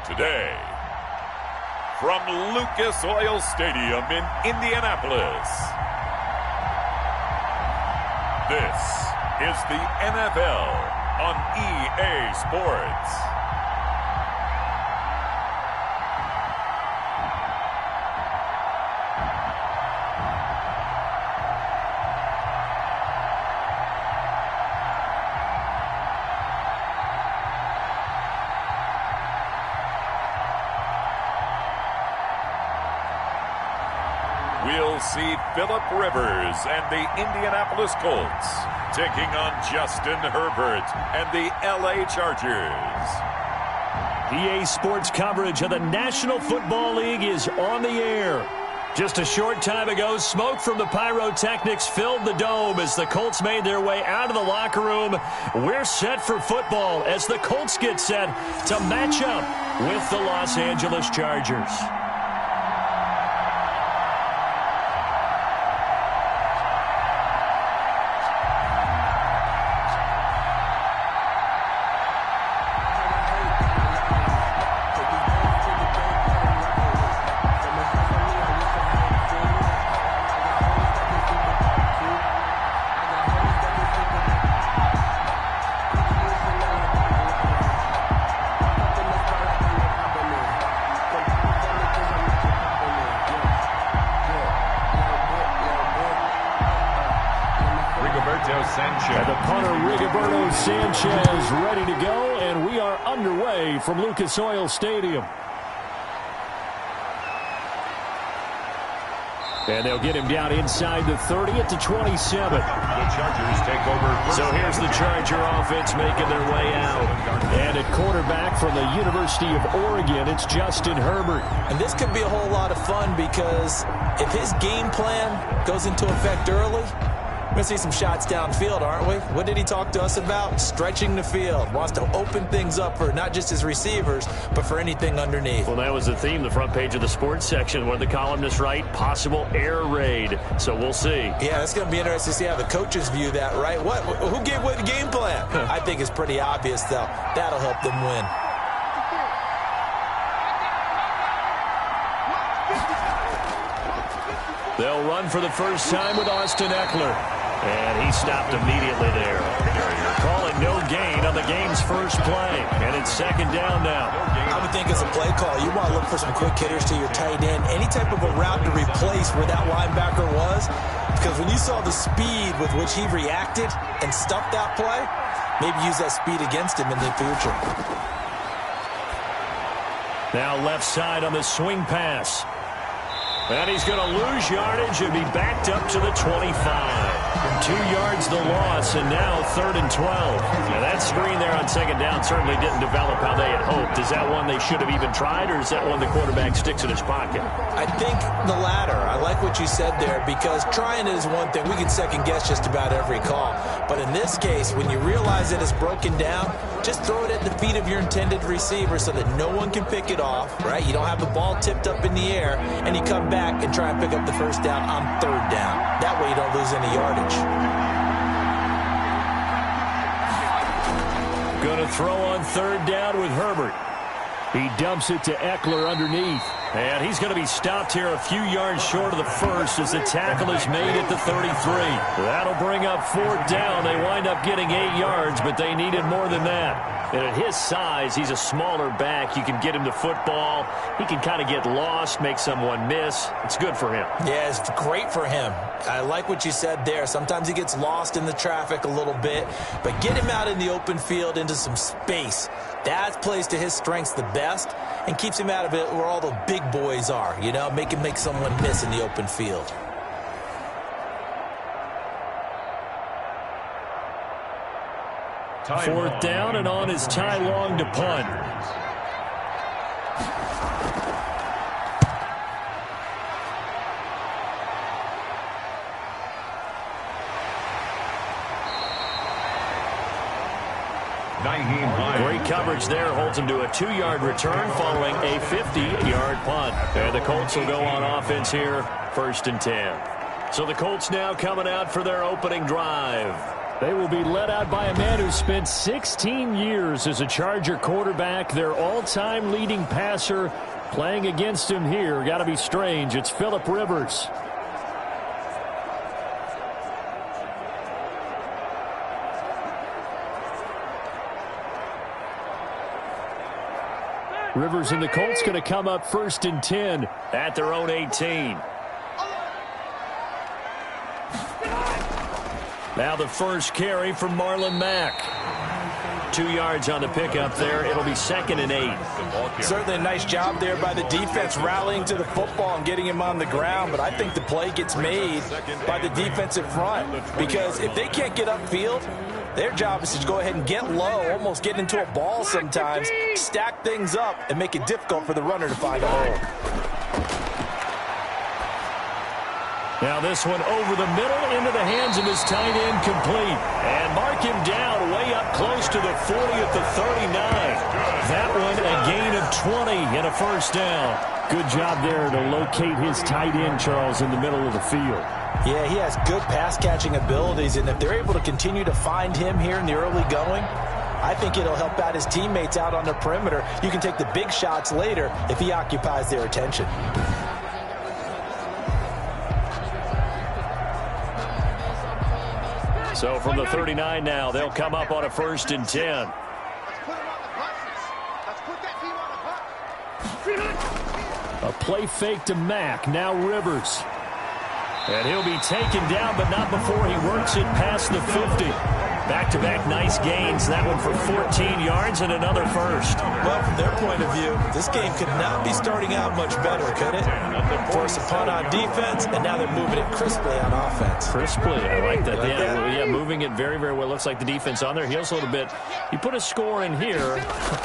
Today, from Lucas Oil Stadium in Indianapolis, this is the NFL on EA Sports. We'll see Phillip Rivers and the Indianapolis Colts taking on Justin Herbert and the LA Chargers. EA Sports coverage of the National Football League is on the air. Just a short time ago, smoke from the pyrotechnics filled the dome as the Colts made their way out of the locker room. We're set for football as the Colts get set to match up with the Los Angeles Chargers. And the punter, Rigoberto Sanchez, ready to go, and we are underway from Lucas Oil Stadium. And they'll get him down inside the 30 at the 27. The Chargers take over. So here's the Charger offense making their way out. And at quarterback from the University of Oregon, it's Justin Herbert. And this could be a whole lot of fun because if his game plan goes into effect early, we're going to see some shots downfield, aren't we? What did he talk to us about? Stretching the field. Wants to open things up for not just his receivers, but for anything underneath. Well, that was the theme, the front page of the sports section. One of the columnists write, possible air raid. So we'll see. Yeah, it's going to be interesting to see how the coaches view that, right? Who gave away the game plan? I think it's pretty obvious, though. That'll help them win. They'll run for the first time with Austin Eckler. And he stopped immediately there. Calling no gain on the game's first play. And it's second down now. I would think as a play call, you want to look for some quick hitters to your tight end. Any type of a route to replace where that linebacker was. Because when you saw the speed with which he reacted and stuffed that play, maybe use that speed against him in the future. Now left side on the swing pass. And he's going to lose yardage and be backed up to the 25. 2 yards the loss, and now 3rd and 12. Now that screen there on second down certainly didn't develop how they had hoped. Is that one they should have even tried, or is that one the quarterback sticks in his pocket? I think the latter. I like what you said there, because trying it is one thing. We can second guess just about every call. But in this case, when you realize that it's broken down, just throw it at the feet of your intended receiver so that no one can pick it off, right? You don't have the ball tipped up in the air, and you come back and try and pick up the first down on 3rd down. That way you don't lose any yardage. Going to throw on 3rd down with Herbert. He dumps it to Eckler underneath. And he's going to be stopped here a few yards short of the first as the tackle is made at the 33. That'll bring up 4th down. They wind up getting 8 yards, but they needed more than that. And at his size, he's a smaller back. You can get him the football. He can kind of get lost, make someone miss. It's good for him. Yeah, it's great for him. I like what you said there. Sometimes he gets lost in the traffic a little bit, but get him out in the open field into some space. That plays to his strengths the best and keeps him out of it where all the big boys are, you know, make him make someone miss in the open field. Fourth down, and on is Ty Long to punt. Great coverage there. Holds him to a 2-yard return following a 50-yard punt. And the Colts will go on offense here, 1st and 10. So the Colts now coming out for their opening drive. They will be led out by a man who spent 16 years as a Charger quarterback, their all-time leading passer. Playing against him here, got to be strange. It's Philip Rivers. Rivers and the Colts going to come up 1st and 10 at their own 18. Now the first carry from Marlon Mack. 2 yards on the pickup there. It'll be 2nd and 8. Certainly a nice job there by the defense rallying to the football and getting him on the ground. But I think the play gets made by the defensive front. Because if they can't get upfield, their job is to go ahead and get low, almost get into a ball sometimes, stack things up, and make it difficult for the runner to find a hole. Now this one over the middle into the hands of his tight end, complete. And mark him down way up close to the 40 at the 39. That one a gain of 20 and a first down. Good job there to locate his tight end, Charles, in the middle of the field. Yeah, he has good pass-catching abilities, and if they're able to continue to find him here in the early going, I think it'll help out his teammates out on the perimeter. You can take the big shots later if he occupies their attention. So from the 39 now, they'll come up on a 1st and 10. A play fake to Mack. Now Rivers. And he'll be taken down, but not before he works it past the 50. Back-to-back nice gains. That one for 14 yards and another first. Well, from their point of view, this game could not be starting out much better, could it? Force a punt on defense, and now they're moving it crisply on offense. Crisply, I like that. Yeah, moving it very, very well. Looks like the defense on their heels a little bit. You put a score in here,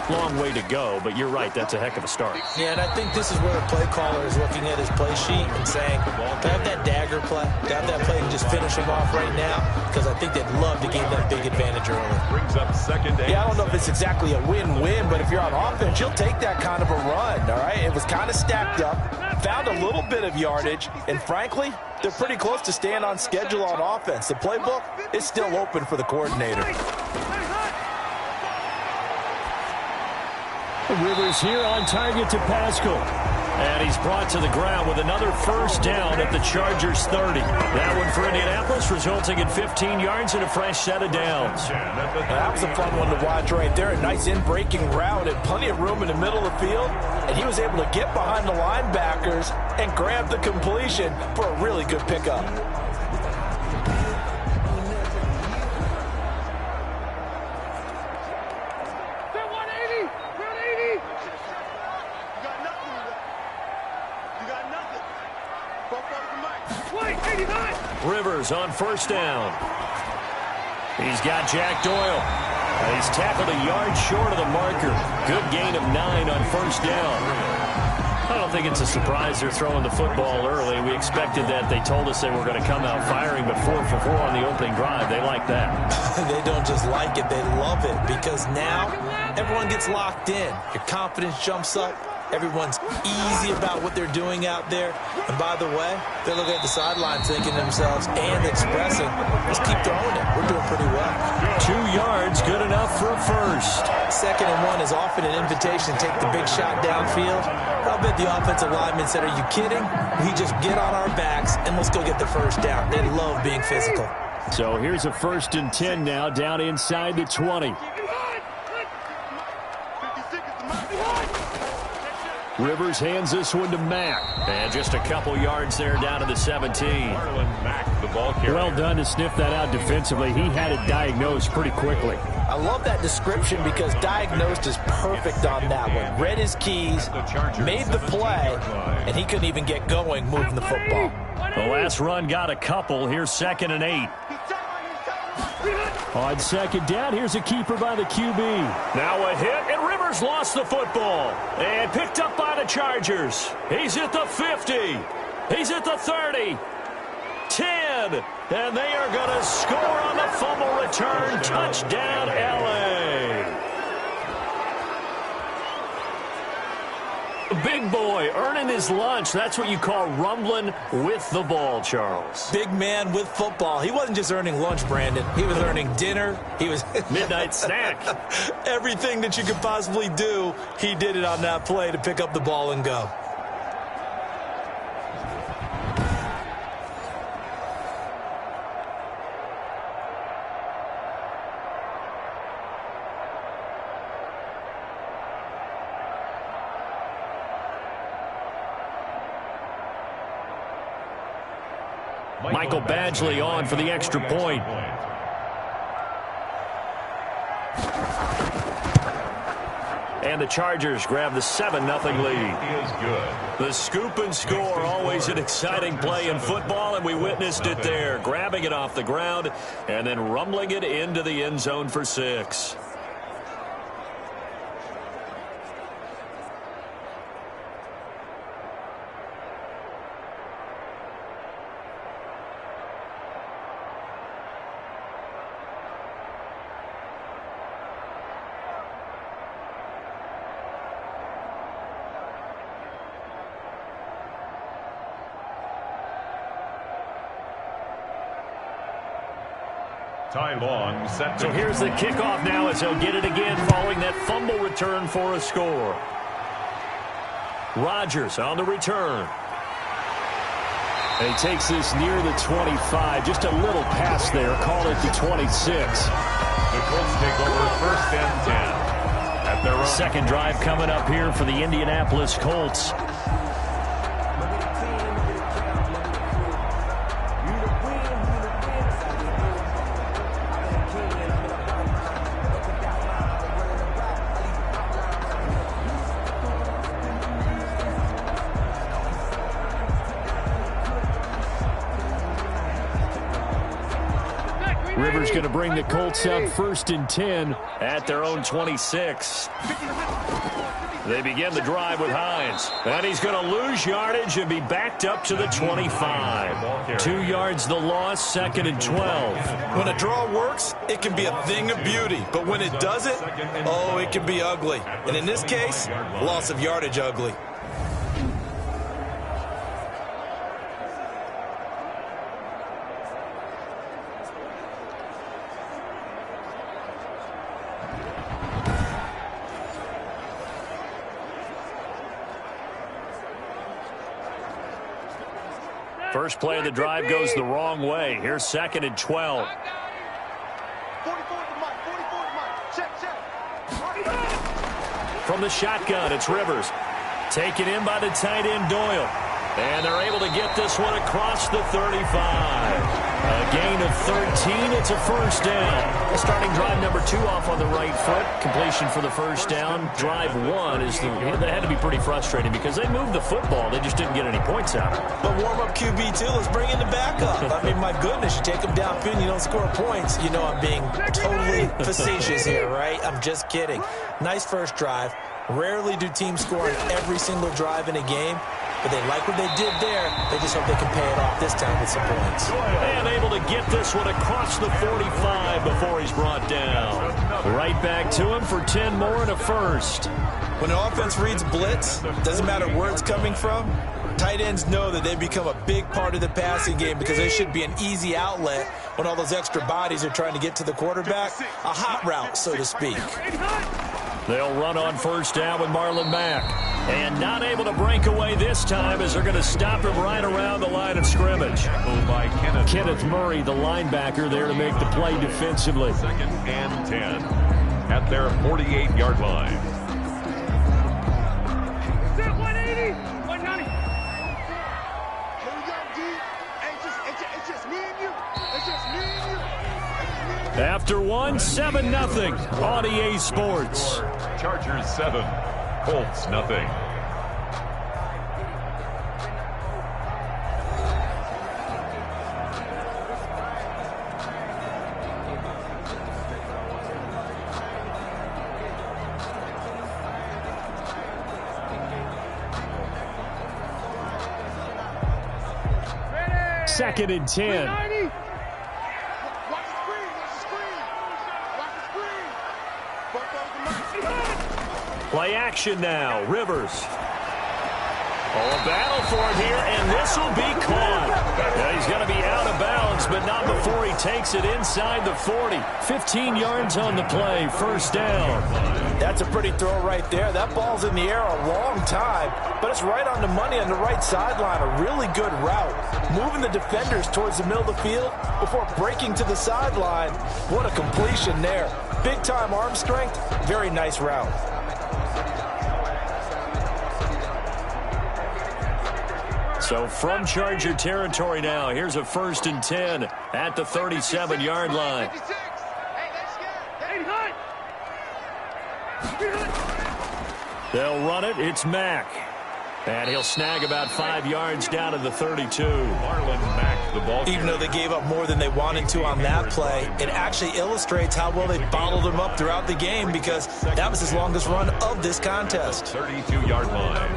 long way to go, but you're right, that's a heck of a start. Yeah, and I think this is where the play caller is looking at his play sheet and saying, to have that dagger play, to have that play and just finish him off right now, because I think they'd love to gain that big advantage early. Brings up 2nd and 8. Yeah, I don't know if it's exactly a win-win, but if you're on offense, you'll take that kind of a run, all right? It was kind of stacked up, found a little bit of yardage, and frankly, they're pretty close to staying on schedule on offense. The playbook is still open for the coordinator. Rivers here on target to Pascal. And he's brought to the ground with another first down at the Chargers 30. That one for Indianapolis, resulting in 15 yards and a fresh set of downs. That was a fun one to watch right there. A nice in-breaking route and plenty of room in the middle of the field. And he was able to get behind the linebackers and grab the completion for a really good pickup. Rivers on first down. He's got Jack Doyle. He's tackled a yard short of the marker. Good gain of 9 on first down. I don't think it's a surprise they're throwing the football early. We expected that. They told us they were going to come out firing, but 4 for 4 on the opening drive. They like that. They don't just like it, they love it, because now everyone gets locked in. Your confidence jumps up. Everyone's easy about what they're doing out there. And by the way, they're looking at the sideline thinking to themselves and expressing, let's keep throwing it. We're doing pretty well. 2 yards, good enough for a first. 2nd and 1 is often an invitation to take the big shot downfield. I'll bet the offensive lineman said, are you kidding? We just get on our backs and let's go get the first down. They love being physical. So here's a 1st and 10 now, down inside the 20. Rivers hands this one to Mack. And just a couple yards there down to the 17. Marlon Mack, the ball carrier. Well done to sniff that out defensively. He had it diagnosed pretty quickly. I love that description because diagnosed is perfect on that one. Read his keys, made the play, and he couldn't even get going moving the football. The last run got a couple. Here's 2nd and 8. On 2nd down, here's a keeper by the QB. Now a hit, and Rivers lost the football. And picked up by the Chargers. He's at the 50. He's at the 30. 10. And they are going to score on the fumble return. Touchdown, L.A. big boy earning his lunch. That's what you call rumbling with the ball, Charles. Big man with football. He wasn't just earning lunch, Brandon. He was earning dinner. He was midnight snack. Everything that you could possibly do, he did it on that play to pick up the ball and go. Michael Badgley on for the extra point. And the Chargers grab the 7-0 lead. The scoop and score, always an exciting play in football, and we witnessed it there. Grabbing it off the ground and then rumbling it into the end zone for 6. So here's the kickoff now as he'll get it again following that fumble return for a score. Rodgers on the return. And he takes this near the 25. Just a little pass there. Call it the 26. The Colts take over 1st and 10 at their own. Second drive coming up here for the Indianapolis Colts. Rivers going to bring the Colts up 1st and 10 at their own 26. They begin the drive with Hines. And he's going to lose yardage and be backed up to the 25. 2 yards the loss, 2nd and 12. When a draw works, it can be a thing of beauty. But when it doesn't, oh, it can be ugly. And in this case, loss of yardage ugly. First play of the drive goes the wrong way. Here's 2nd and 12. From the shotgun, it's Rivers. Taken in by the tight end, Doyle. And they're able to get this one across the 35. A gain of 13. It's a 1st down. Starting drive number 2 off on the right foot. Completion for the 1st down. Drive 1 is that had to be pretty frustrating because they moved the football. They just didn't get any points out of it. But warm up QB2. Let's bring in the backup. I mean, my goodness, you take them downfield, you don't score points. You know I'm being totally facetious here, right? I'm just kidding. Nice first drive. Rarely do teams score on every single drive in a game. But they like what they did there. They just hope they can pay it off this time with some points. And able to get this one across the 45 before he's brought down. Right back to him for 10 more and a 1st. When an offense reads blitz, doesn't matter where it's coming from, tight ends know that they become a big part of the passing game because they should be an easy outlet when all those extra bodies are trying to get to the quarterback. A hot route, so to speak. They'll run on 1st down with Marlon Mack. And not able to break away this time as they're going to stop him right around the line of scrimmage. By Kenneth Murray, the linebacker, there to make the play defensively. 2nd and 10 at their 48-yard line. 180, 190. It's just me and you. It's just me and you. After one, 7-0 on EA Sports. Chargers 7, Colts nothing. Second and 10. Play action now. Rivers. Oh, a battle for it here, and this will be caught. Yeah, he's going to be out of bounds, but not before he takes it inside the 40. 15 yards on the play, first down. That's a pretty throw right there. That ball's in the air a long time, but it's right on the money on the right sideline. A really good route. Moving the defenders towards the middle of the field before breaking to the sideline. What a completion there. Big-time arm strength. Very nice route. So from Charger territory now, here's a 1st and 10 at the 37-yard line. They'll run it. It's Mack. And he'll snag about 5 yards down to the 32. Marlon Mack, the ball. Even though they gave up more than they wanted to on that play, it actually illustrates how well they bottled him up throughout the game because that was his longest run of this contest. 32-yard line.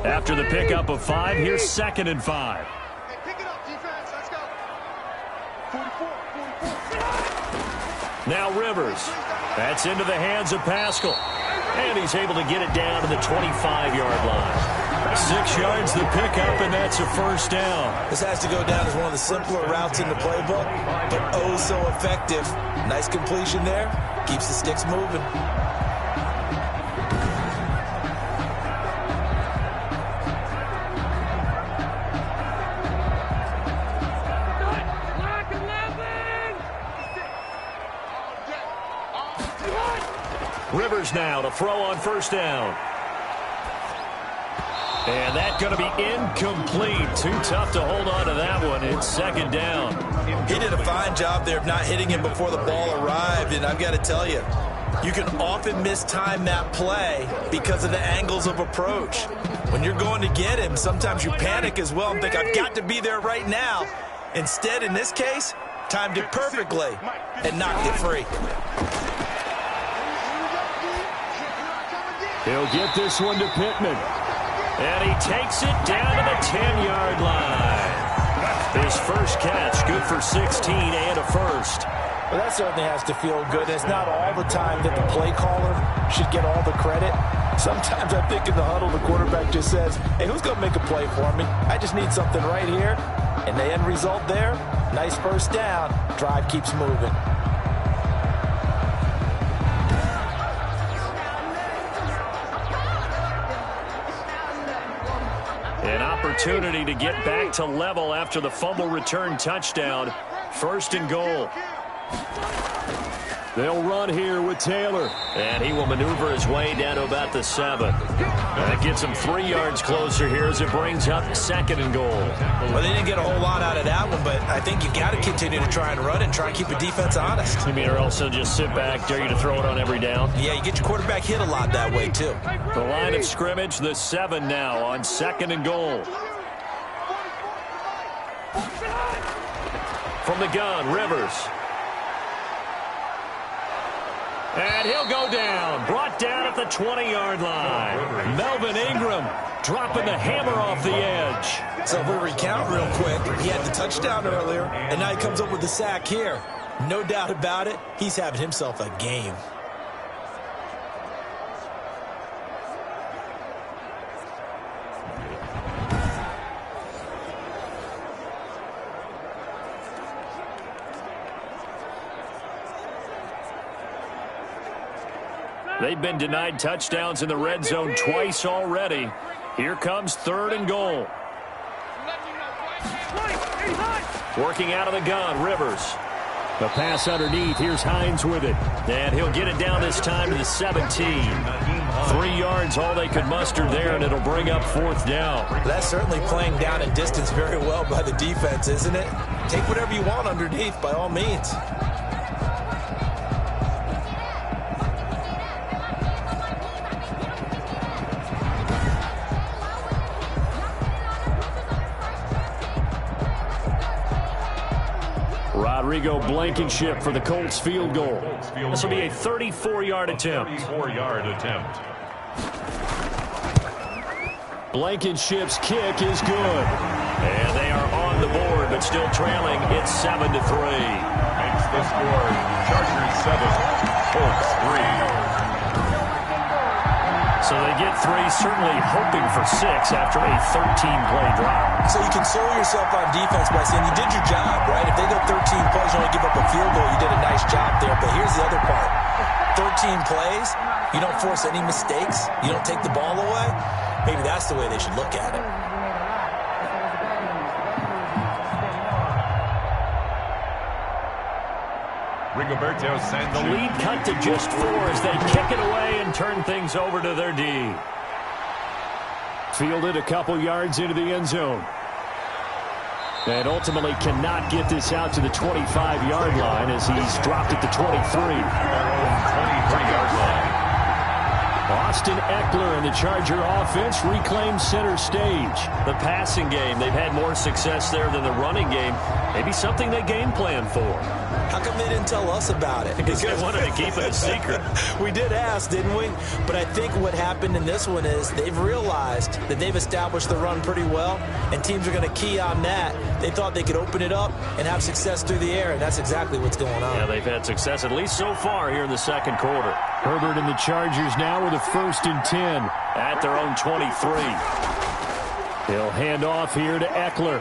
After the pickup of 5, here's 2nd and 5. Hey, pick it up, defense. Let's go. 44. Now Rivers. That's into the hands of Pascal. And he's able to get it down to the 25-yard line. 6 yards the pickup, and that's a first down. This has to go down as one of the simpler routes in the playbook, but oh so effective. Nice completion there. Keeps the sticks moving. Rivers now to throw on first down. And that's going to be incomplete. Too tough to hold on to that one. It's 2nd down. He did a fine job there of not hitting him before the ball arrived, and I've got to tell you, you can often mistime that play because of the angles of approach. When you're going to get him, sometimes you panic as well and think, I've got to be there right now. Instead, in this case, timed it perfectly and knocked it free. He'll get this one to Pittman. And he takes it down to the 10-yard line. His first catch, good for 16 and a first. Well, that certainly has to feel good. It's not all the time that the play caller should get all the credit. Sometimes I think in the huddle, the quarterback just says, hey, who's going to make a play for me? I just need something right here. And the end result there, nice first down. Drive keeps moving. An opportunity to get back to level after the fumble return touchdown. 1st and goal. They'll run here with Taylor. And he will maneuver his way down to about the 7. That gets him 3 yards closer here as it brings up 2nd and goal. Well, they didn't get a whole lot out of that one, but I think you got to continue to try and run and try and keep the defense honest. You mean or else they'll just sit back, dare you to throw it on every down? Yeah, you get your quarterback hit a lot that way, too. The line of scrimmage, the 7 now on 2nd and goal. From the gun, Rivers. And he'll go down. Brought down at the 20-yard line. Melvin Ingram dropping the hammer off the edge. So if we recount real quick, he had the touchdown earlier, and now he comes up with the sack here. No doubt about it, he's having himself a game. They've been denied touchdowns in the red zone twice already. Here comes 3rd and goal. Working out of the gun, Rivers. The pass underneath. Here's Hines with it. And he'll get it down this time to the 17. 3 yards, all they could muster there, and it'll bring up 4th down. That's certainly playing down and distance very well by the defense, isn't it? Take whatever you want underneath, by all means. Rodrigo Blankenship for the Colts field goal. This will be a 34-yard attempt. 34-yard attempt. Blankenship's kick is good. And they are on the board, but still trailing. It's 7-3. Makes the score. Chargers 7, Colts 3. So they get 3, certainly hoping for 6 after a 13-play drive. So you console yourself on defense by saying you did your job, right? If they go 13 plays, you only give up a field goal, you did a nice job there. But here's the other part. 13 plays, you don't force any mistakes, you don't take the ball away. Maybe that's the way they should look at it. The lead cut to just 4 as they kick it away and turn things over to their D. Fielded a couple yards into the end zone. And ultimately cannot get this out to the 25-yard line as he's dropped at the 23. 23-yard line. Austin Eckler and the Charger offense reclaim center stage. The passing game, they've had more success there than the running game. Maybe something they game plan for. How come they didn't tell us about it? Because they wanted to keep it a secret. We did ask, didn't we? But I think what happened in this one is they've realized that they've established the run pretty well, and teams are going to key on that. They thought they could open it up and have success through the air, and that's exactly what's going on. Yeah, they've had success, at least so far, here in the second quarter. Herbert and the Chargers now with a 1st and 10 at their own 23. He'll hand off here to Eckler.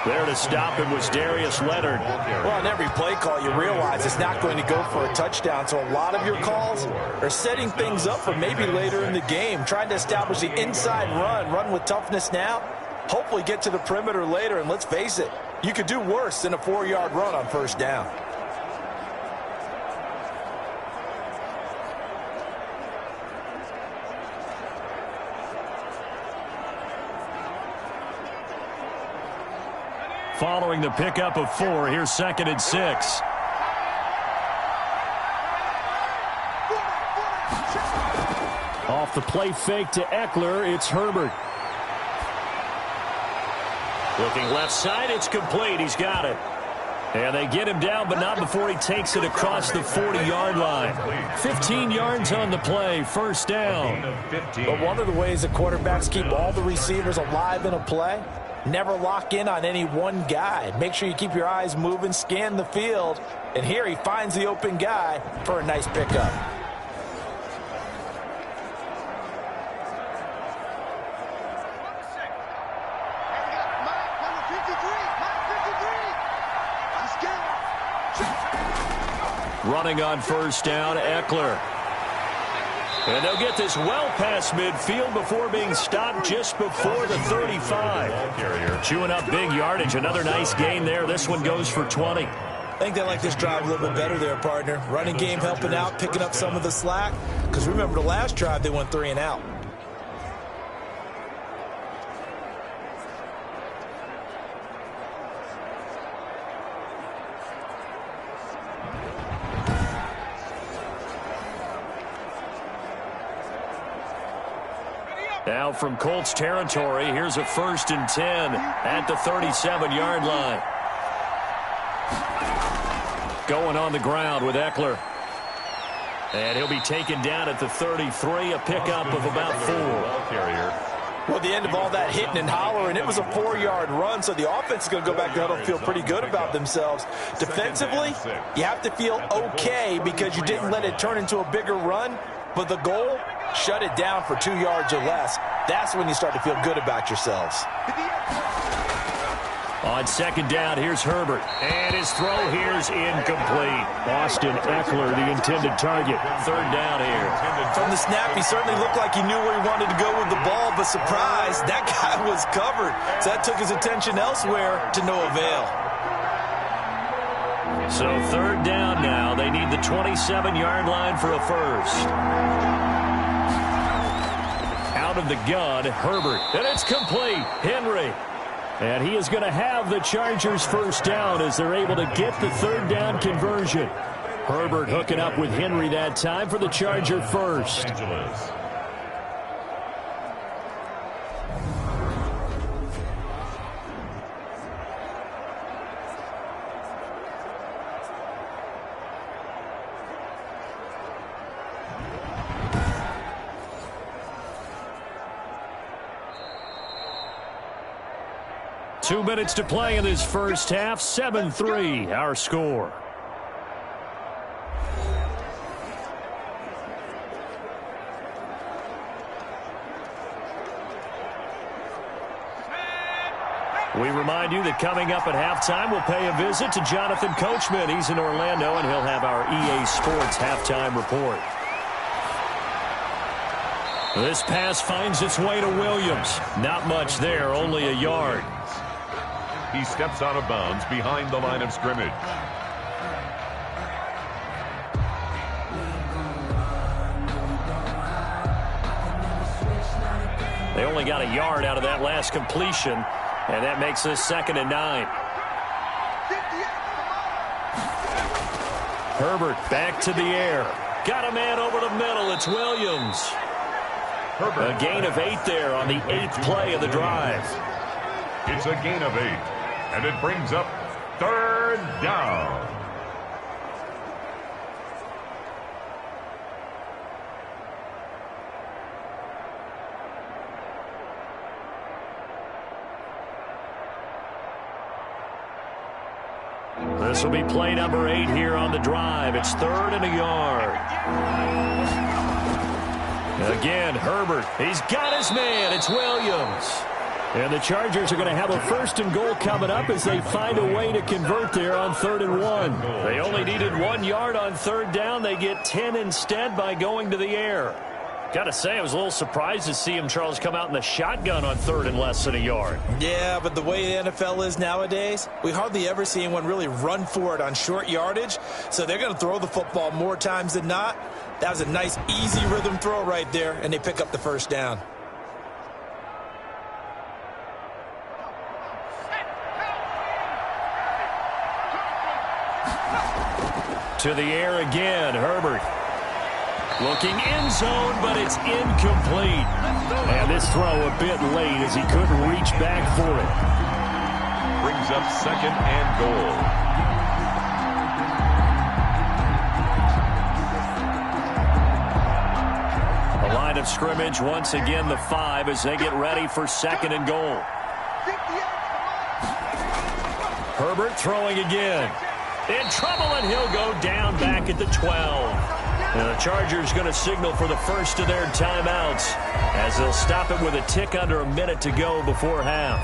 There to stop him was Darius Leonard. Well, on every play call, you realize it's not going to go for a touchdown. So a lot of your calls are setting things up for maybe later in the game, trying to establish the inside run with toughness now, hopefully get to the perimeter later. And let's face it, you could do worse than a 4-yard run on 1st down. Following the pickup of 4, here's 2nd and 6. Off the play fake to Eckler, it's Herbert. Looking left side, it's complete. He's got it. And they get him down, but not before he takes it across the 40-yard line. 15 yards on the play, 1st down. But one of the ways the quarterbacks keep all the receivers alive in a play, never lock in on any one guy. Make sure you keep your eyes moving, scan the field. And here he finds the open guy for a nice pickup. Running on 1st down, Eckler. And they'll get this well past midfield before being stopped just before the 35. Chewing up big yardage. Another nice gain there. This one goes for 20. I think they like this drive a little bit better there, partner. Running game helping out, picking up some of the slack. Because remember the last drive, they went 3 and out. Now from Colts territory, here's a 1st and 10 at the 37-yard line. Going on the ground with Eckler. And he'll be taken down at the 33, a pickup of about 4. Well, at the end of all that hitting and hollering, it was a 4-yard run, so the offense is going to go back to huddle and feel pretty good about themselves. Defensively, you have to feel okay because you didn't let it turn into a bigger run, but the goal, shut it down for 2 yards or less. That's when you start to feel good about yourselves. On 2nd down, here's Herbert. And his throw here's incomplete. Austin Eckler, the intended target. 3rd down here. From the snap, he certainly looked like he knew where he wanted to go with the ball, but surprise, that guy was covered. So that took his attention elsewhere to no avail. So 3rd down now. They need the 27-yard line for a 1st. Out of the gun, Herbert. And it's complete. Henry. And he is going to have the Chargers 1st down as they're able to get the 3rd down conversion. Herbert hooking up with Henry that time for the Charger 1st. Two minutes to play in this first half. 7-3, our score. We remind you that coming up at halftime, we'll pay a visit to Jonathan Coachman. He's in Orlando, and he'll have our EA Sports halftime report. This pass finds its way to Williams. Not much there, only a yard. He steps out of bounds behind the line of scrimmage. They only got a yard out of that last completion, and that makes this 2nd and 9. Herbert back to the air. Got a man over the middle. It's Williams. A gain of 8 there on the 8th play of the drive. It's a gain of 8, and it brings up 3rd down. This will be play number 8 here on the drive. It's 3rd and a yard. Again, Herbert. He's got his man. It's Williams. And the Chargers are going to have a 1st and goal coming up as they find a way to convert there on 3rd and 1. They only needed 1 yard on 3rd down. They get 10 instead by going to the air. Got to say, I was a little surprised to see him, Charles, come out in the shotgun on 3rd and less than a yard. Yeah, but the way the NFL is nowadays, we hardly ever see anyone really run for it on short yardage. So they're going to throw the football more times than not. That was a nice, easy rhythm throw right there, and they pick up the 1st down. To the air again, Herbert. Looking end zone, but it's incomplete. And this throw a bit late as he couldn't reach back for it. Brings up 2nd and goal. The line of scrimmage, once again the 5 as they get ready for 2nd and goal. Herbert throwing again. In trouble, and he'll go down back at the 12. And the Chargers going to signal for the first of their timeouts as they'll stop it with a tick under a minute to go before half.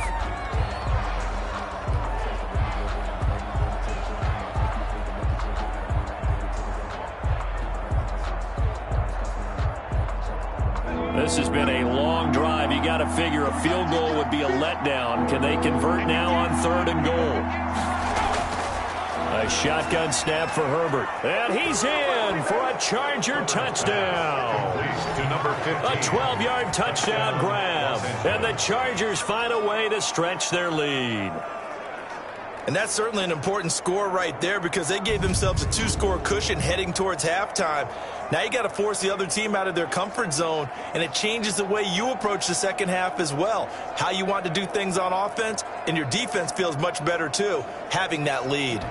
This has been a long drive. You got to figure a field goal would be a letdown. Can they convert now on 3rd and goal? A shotgun snap for Herbert. And he's in for a Charger touchdown. To number 15. A 12-yard touchdown grab. And the Chargers find a way to stretch their lead. And that's certainly an important score right there because they gave themselves a 2-score cushion heading towards halftime. Now you got to force the other team out of their comfort zone, and it changes the way you approach the 2nd half as well. How you want to do things on offense, and your defense feels much better too, having that lead.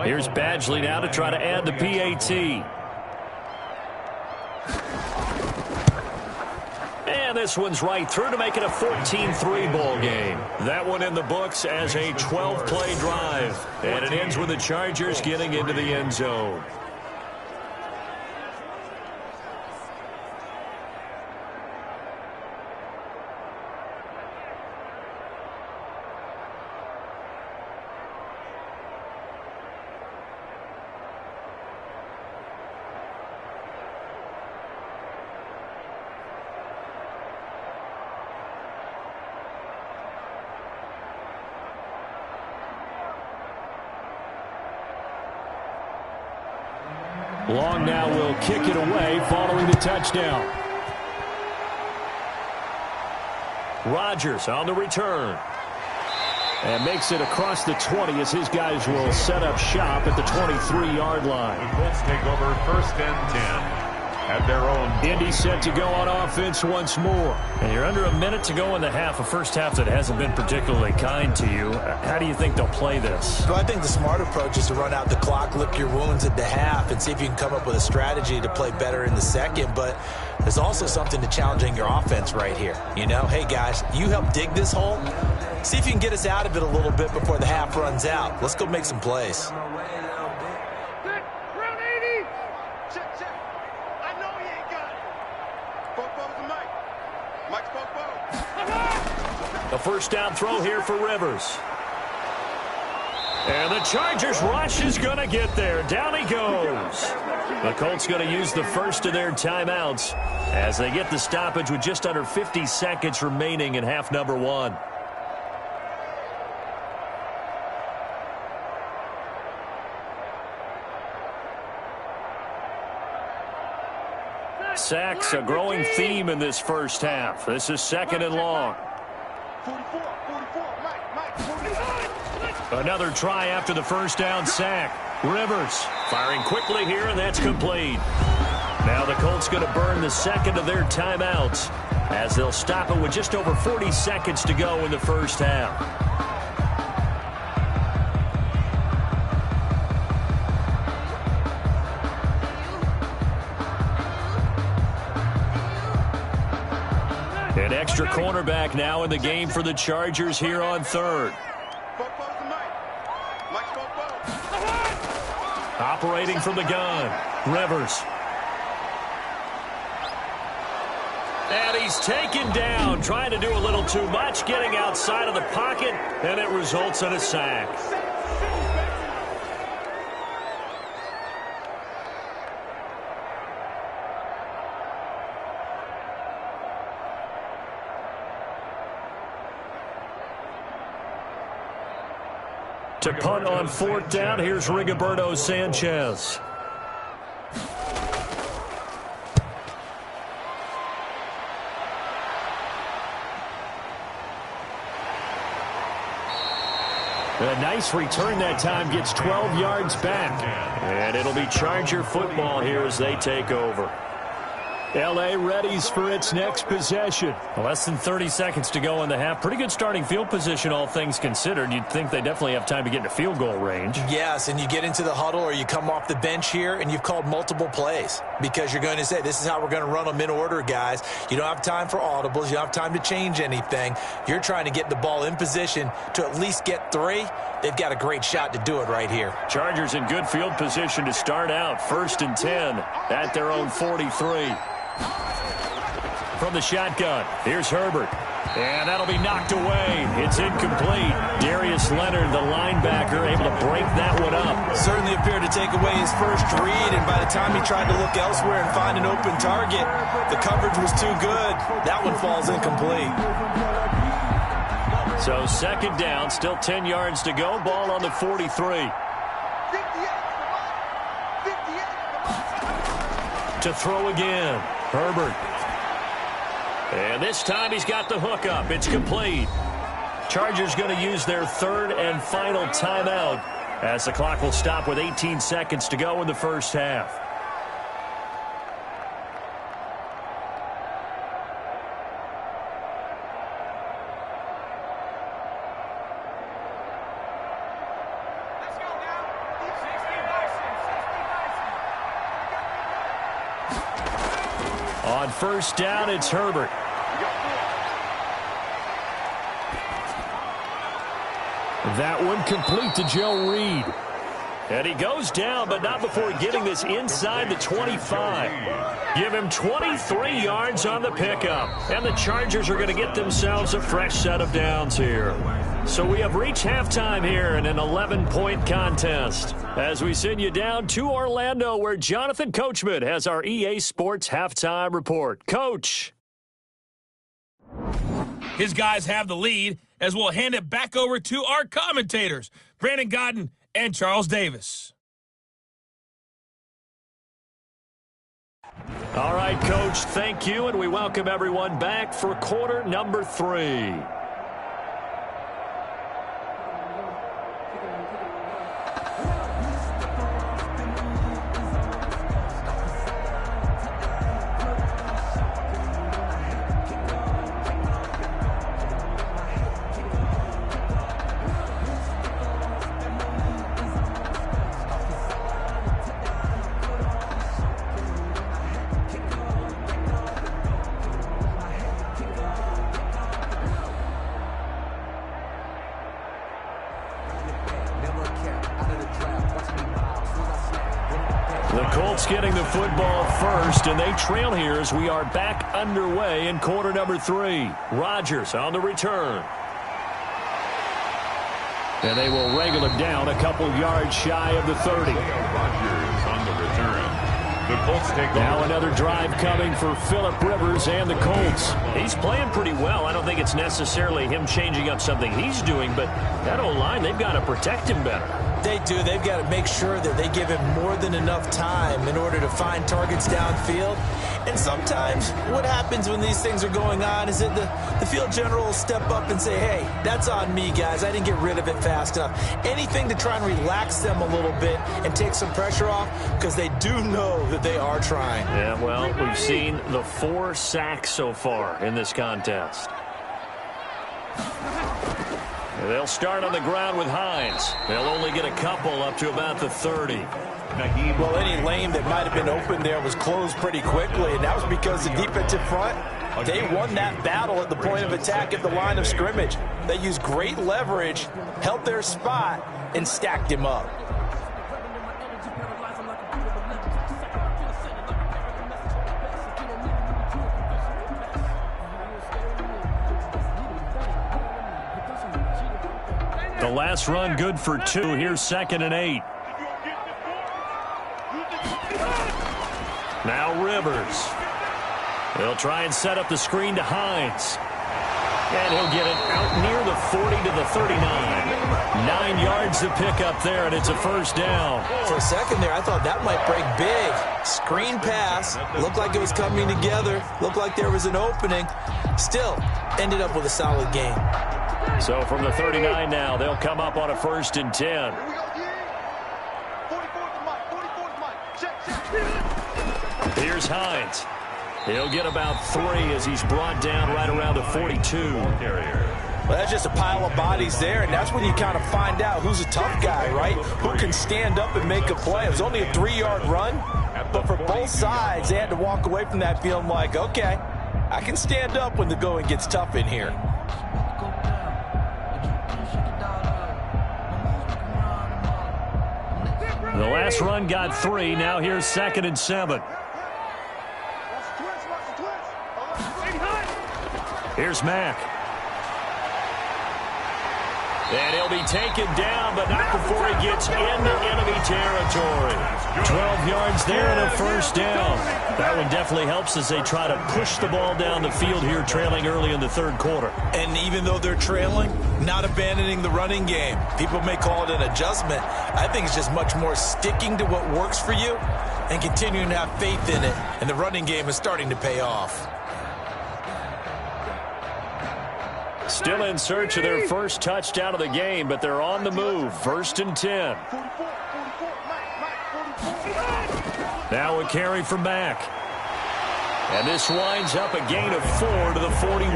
Here's Badgley now to try to add the PAT. And this one's right through to make it a 14-3 ball game. That one in the books as a 12-play drive. And it ends with the Chargers getting into the end zone. Long now will kick it away following the touchdown. Rodgers on the return. And makes it across the 20 as his guys will set up shop at the 23-yard line. The Colts take over 1st and 10 at their own. Indy set to go on offense once more. And you're under a minute to go in the half, a first half that hasn't been particularly kind to you. How do you think they'll play this? Well, I think the smart approach is to run out the clock, lick your wounds at the half, and see if you can come up with a strategy to play better in the 2nd. But there's also something to challenging your offense right here. You know, hey, guys, you help dig this hole. See if you can get us out of it a little bit before the half runs out. Let's go make some plays. A first down throw here for Rivers. And the Chargers rush is going to get there. Down he goes. The Colts going to use the first of their timeouts as they get the stoppage with just under 50 seconds remaining in half number one. Sacks, a growing theme in this first half. This is second and long. Another try after the first down sack. Rivers firing quickly here, and that's complete. Now the Colts going to burn the second of their timeouts as they'll stop it with just over 40 seconds to go in the first half. An extra cornerback now in the game for the Chargers here on third. Operating from the gun, Rivers. And he's taken down, trying to do a little too much, getting outside of the pocket, and it results in a sack. To punt on fourth down, here's Rigoberto Sanchez. A nice return that time, gets 12 yards back. And it'll be Charger football here as they take over. L.A. readies for its next possession. Less than 30 seconds to go in the half. Pretty good starting field position, all things considered. You'd think they definitely have time to get into field goal range. Yes, and you get into the huddle or you come off the bench here and you've called multiple plays because you're going to say, this is how we're going to run them in order, guys. You don't have time for audibles. You don't have time to change anything. You're trying to get the ball in position to at least get 3. They've got a great shot to do it right here. Chargers in good field position to start out. 1st and 10 at their own 43. From the shotgun, here's Herbert. And that'll be knocked away. It's incomplete. Darius Leonard, the linebacker, able to break that one up. Certainly appeared to take away his first read, and by the time he tried to look elsewhere and find an open target, the coverage was too good. That one falls incomplete. So second down, still 10 yards to go. Ball on the 43. To throw again, Herbert. And this time he's got the hook up. It's complete. Chargers going to use their third and final timeout as the clock will stop with 18 seconds to go in the first half. On first down, it's Herbert. That one complete to Joe Reed. And he goes down, but not before getting this inside the 25. Give him 23 yards on the pickup. And the Chargers are going to get themselves a fresh set of downs here. So we have reached halftime here in an 11-point contest. As we send you down to Orlando, where Jonathan Coachman has our EA Sports Halftime Report. Coach. His guys have the lead as we'll hand it back over to our commentators, Brandon Godden and Charles Davis. All right, Coach, thank you, and we welcome everyone back for quarter number 3. Colts getting the football first, and they trail here as we are back underway in quarter number 3. Rodgers on the return. And they will wrangle him down a couple yards shy of the 30. Rodgers on the return. The Colts take now another drive coming for Phillip Rivers and the Colts. He's playing pretty well. I don't think it's necessarily him changing up something he's doing, but that O-line, they've got to protect him better. They do. They've got to make sure that they give him more than enough time in order to find targets downfield. And sometimes what happens when these things are going on is that the field general will step up and say, hey, that's on me, guys. I didn't get rid of it fast enough. Anything to try and relax them a little bit and take some pressure off, because they do know that they are trying. Yeah, well, we've seen the 4 sacks so far in this contest. They'll start on the ground with Hines. They'll only get a couple up to about the 30. Well, any lane that might have been open there was closed pretty quickly, and that was because the defensive front, they won that battle at the point of attack at the line of scrimmage. They used great leverage, held their spot, and stacked him up. The last run good for 2. Here's 2nd and 8. Now Rivers. They'll try and set up the screen to Hines. And he'll get it out near the 40 to the 39. 9 yards to pick up there, and it's a first down. For a second there, I thought that might break big. Screen pass. Looked like it was coming together. Looked like there was an opening. Still, ended up with a solid game. So from the 39 now, they'll come up on a 1st and 10. Here's Hines. He'll get about 3 as he's brought down right around the 42. Well, that's just a pile of bodies there, and that's when you kind of find out who's a tough guy, right? Who can stand up and make a play. It was only a 3-yard run, but for both sides, they had to walk away from that feeling like, okay, I can stand up when the going gets tough in here. The last run got 3. Now here's 2nd and 7. Here's Mack. And he'll be taken down, but not before he gets into enemy territory. 12 yards there and a first down. That one definitely helps as they try to push the ball down the field here, trailing early in the 3rd quarter. And even though they're trailing, not abandoning the running game. People may call it an adjustment. I think it's just much more sticking to what works for you and continuing to have faith in it. And the running game is starting to pay off. Still in search of their first touchdown of the game, but they're on the move. 1st and 10. Now a carry from Mack. And this winds up a gain of 4 to the 41.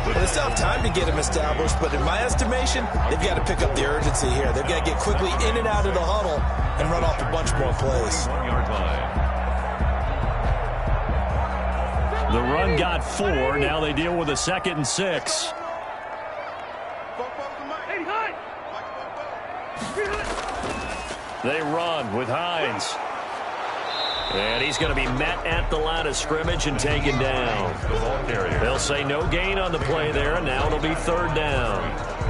Well, they still have time to get him established, but in my estimation, they've got to pick up the urgency here. They've got to get quickly in and out of the huddle and run off a bunch more plays. 1-yard line. The run got 4. Now they deal with a 2nd and 6. They run with Hines. And he's going to be met at the line of scrimmage and taken down. They'll say no gain on the play there, and now it'll be 3rd down.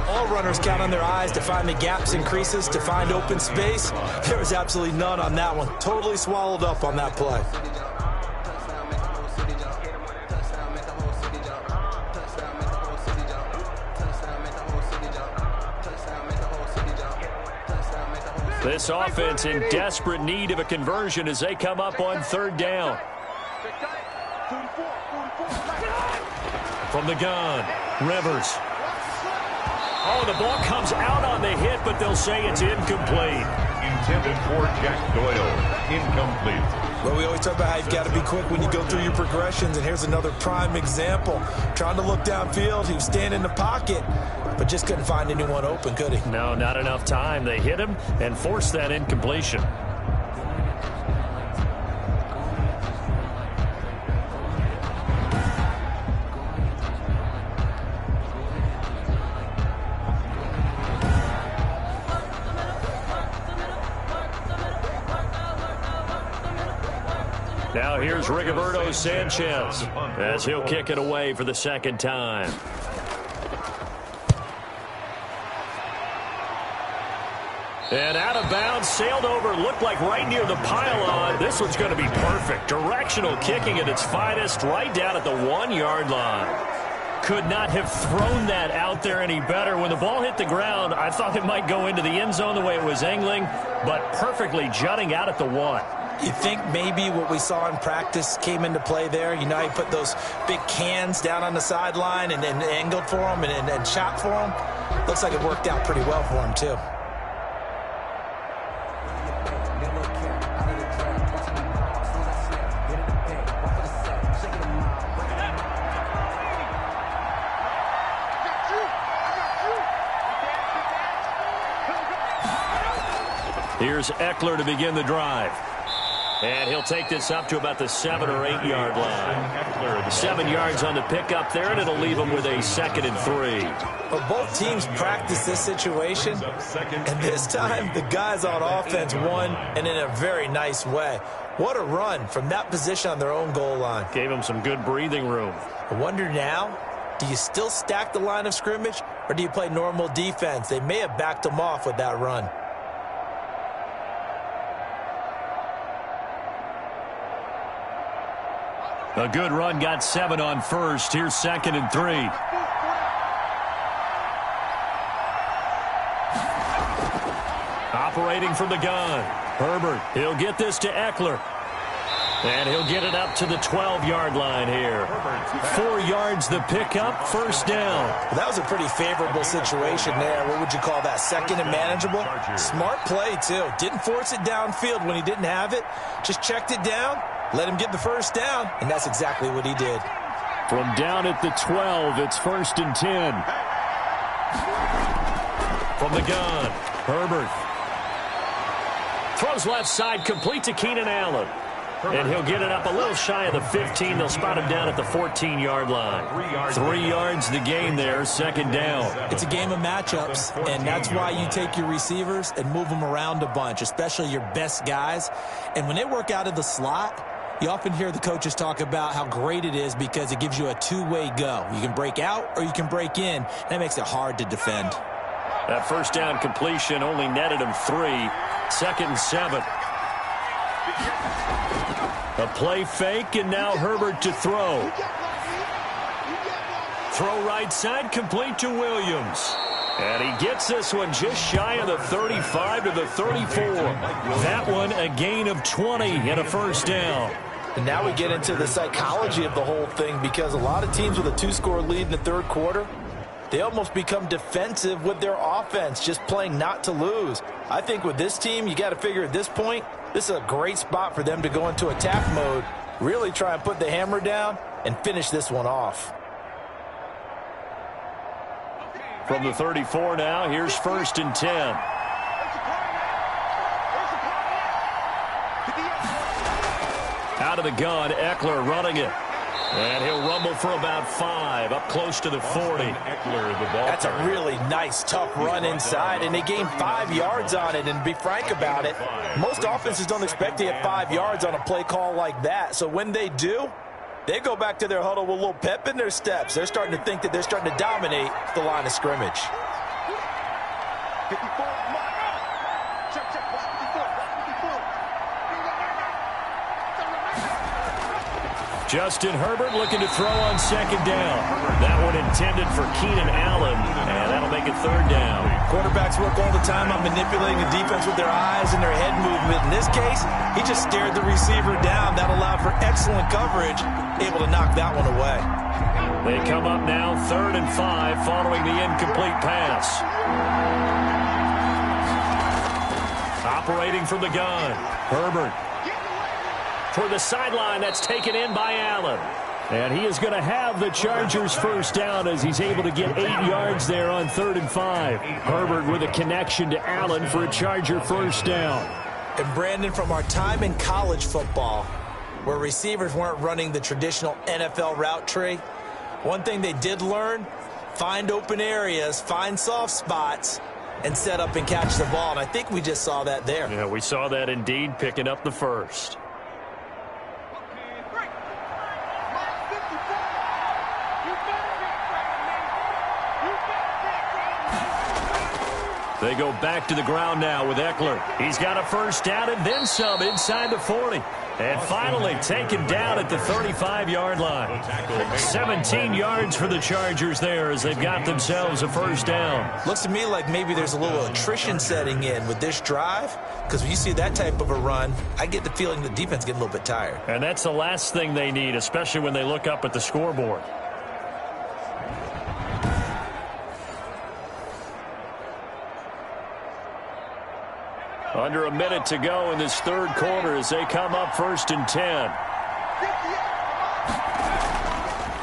All runners count on their eyes to find the gaps and creases, to find open space. There was absolutely none on that one. Totally swallowed up on that play. This offense in desperate need of a conversion as they come up on 3rd down. From the gun, Rivers. Oh, the ball comes out on the hit, but they'll say it's incomplete. Intended for Jack Doyle. Incomplete. Well, we always talk about how you've got to be quick when you go through your progressions, and here's another prime example. Trying to look downfield, he was standing in the pocket, but just couldn't find anyone open, could he? No, not enough time. They hit him and forced that incompletion. Now here's Rigoberto Sanchez as he'll kick it away for the second time. And out of bounds, sailed over, looked like right near the pylon. This one's going to be perfect. Directional kicking at its finest, right down at the 1-yard line. Could not have thrown that out there any better. When the ball hit the ground, I thought it might go into the end zone the way it was angling, but perfectly jutting out at the 1. You think maybe what we saw in practice came into play there? You know, he put those big cans down on the sideline and angled for him and shot for him. Looks like it worked out pretty well for him, too. Here's Eckler to begin the drive. And he'll take this up to about the 7 or 8 yard line. 7 yards on the pickup there, and it'll leave him with a 2nd and 3. Well, both teams practice this situation, and this time the guys on offense won, and in a very nice way. What a run from that position on their own goal line. Gave him some good breathing room. I wonder now, do you still stack the line of scrimmage, or do you play normal defense? They may have backed them off with that run. A good run, got 7 on first. Here's 2nd and 3. Operating from the gun. Herbert, he'll get this to Eckler. And he'll get it up to the 12-yard line here. 4 yards the pickup, first down. That was a pretty favorable situation there. What would you call that, 2nd and manageable? Smart play, too. Didn't force it downfield when he didn't have it. Just checked it down, let him get the first down, and that's exactly what he did. From down at the 12, it's 1st and 10. From the gun, Herbert. Throws left side, complete to Keenan Allen. And he'll get it up a little shy of the 15. They'll spot him down at the 14-yard line. 3 yards the gain there, 2nd down. It's a game of matchups, and that's why you take your receivers and move them around a bunch, especially your best guys. And when they work out of the slot, you often hear the coaches talk about how great it is because it gives you a two-way go. You can break out or you can break in. That makes it hard to defend. That first down completion only netted him 3. 2nd and 7. A play fake, and now Herbert to throw. Throw right side, complete to Williams. And he gets this one just shy of the 35 to the 34. That one a gain of 20 and a first down. And now we get into the psychology of the whole thing, because a lot of teams with a 2-score lead in the third quarter, they almost become defensive with their offense, just playing not to lose. I think with this team, you got to figure at this point, this is a great spot for them to go into attack mode, really try and put the hammer down and finish this one off. From the 34 now, here's 1st and 10. Out of the gun, Eckler running it. And he'll rumble for about 5, up close to the 40. That's a really nice, tough run inside, and they gained 5 yards on it. And to be frank about it, most offenses don't expect to get 5 yards on a play call like that. So when they do, they go back to their huddle with a little pep in their steps. They're starting to think that they're starting to dominate the line of scrimmage. Justin Herbert looking to throw on 2nd down. That one intended for Keenan Allen, and that'll make it 3rd down. Quarterbacks work all the time on manipulating the defense with their eyes and their head movement. In this case, he just stared the receiver down. That allowed for excellent coverage, able to knock that one away. They come up now 3rd and 5 following the incomplete pass. Operating from the gun, Herbert. For the sideline, that's taken in by Allen. And he is going to have the Chargers first down as he's able to get 8 yards there on 3rd and 5. Herbert with a connection to Allen for a Charger first down. And Brandon, from our time in college football, where receivers weren't running the traditional NFL route tree, one thing they did learn, find open areas, find soft spots, and set up and catch the ball. And I think we just saw that there. Yeah, we saw that indeed, picking up the first. They go back to the ground now with Eckler. He's got a first down and then some inside the 40. And finally taken down at the 35-yard line. 17 yards for the Chargers there as they've got themselves a first down. Looks to me like maybe there's a little attrition setting in with this drive, because when you see that type of a run, I get the feeling the defense getting a little bit tired. And that's the last thing they need, especially when they look up at the scoreboard. Under a minute to go in this third quarter as they come up 1st and 10.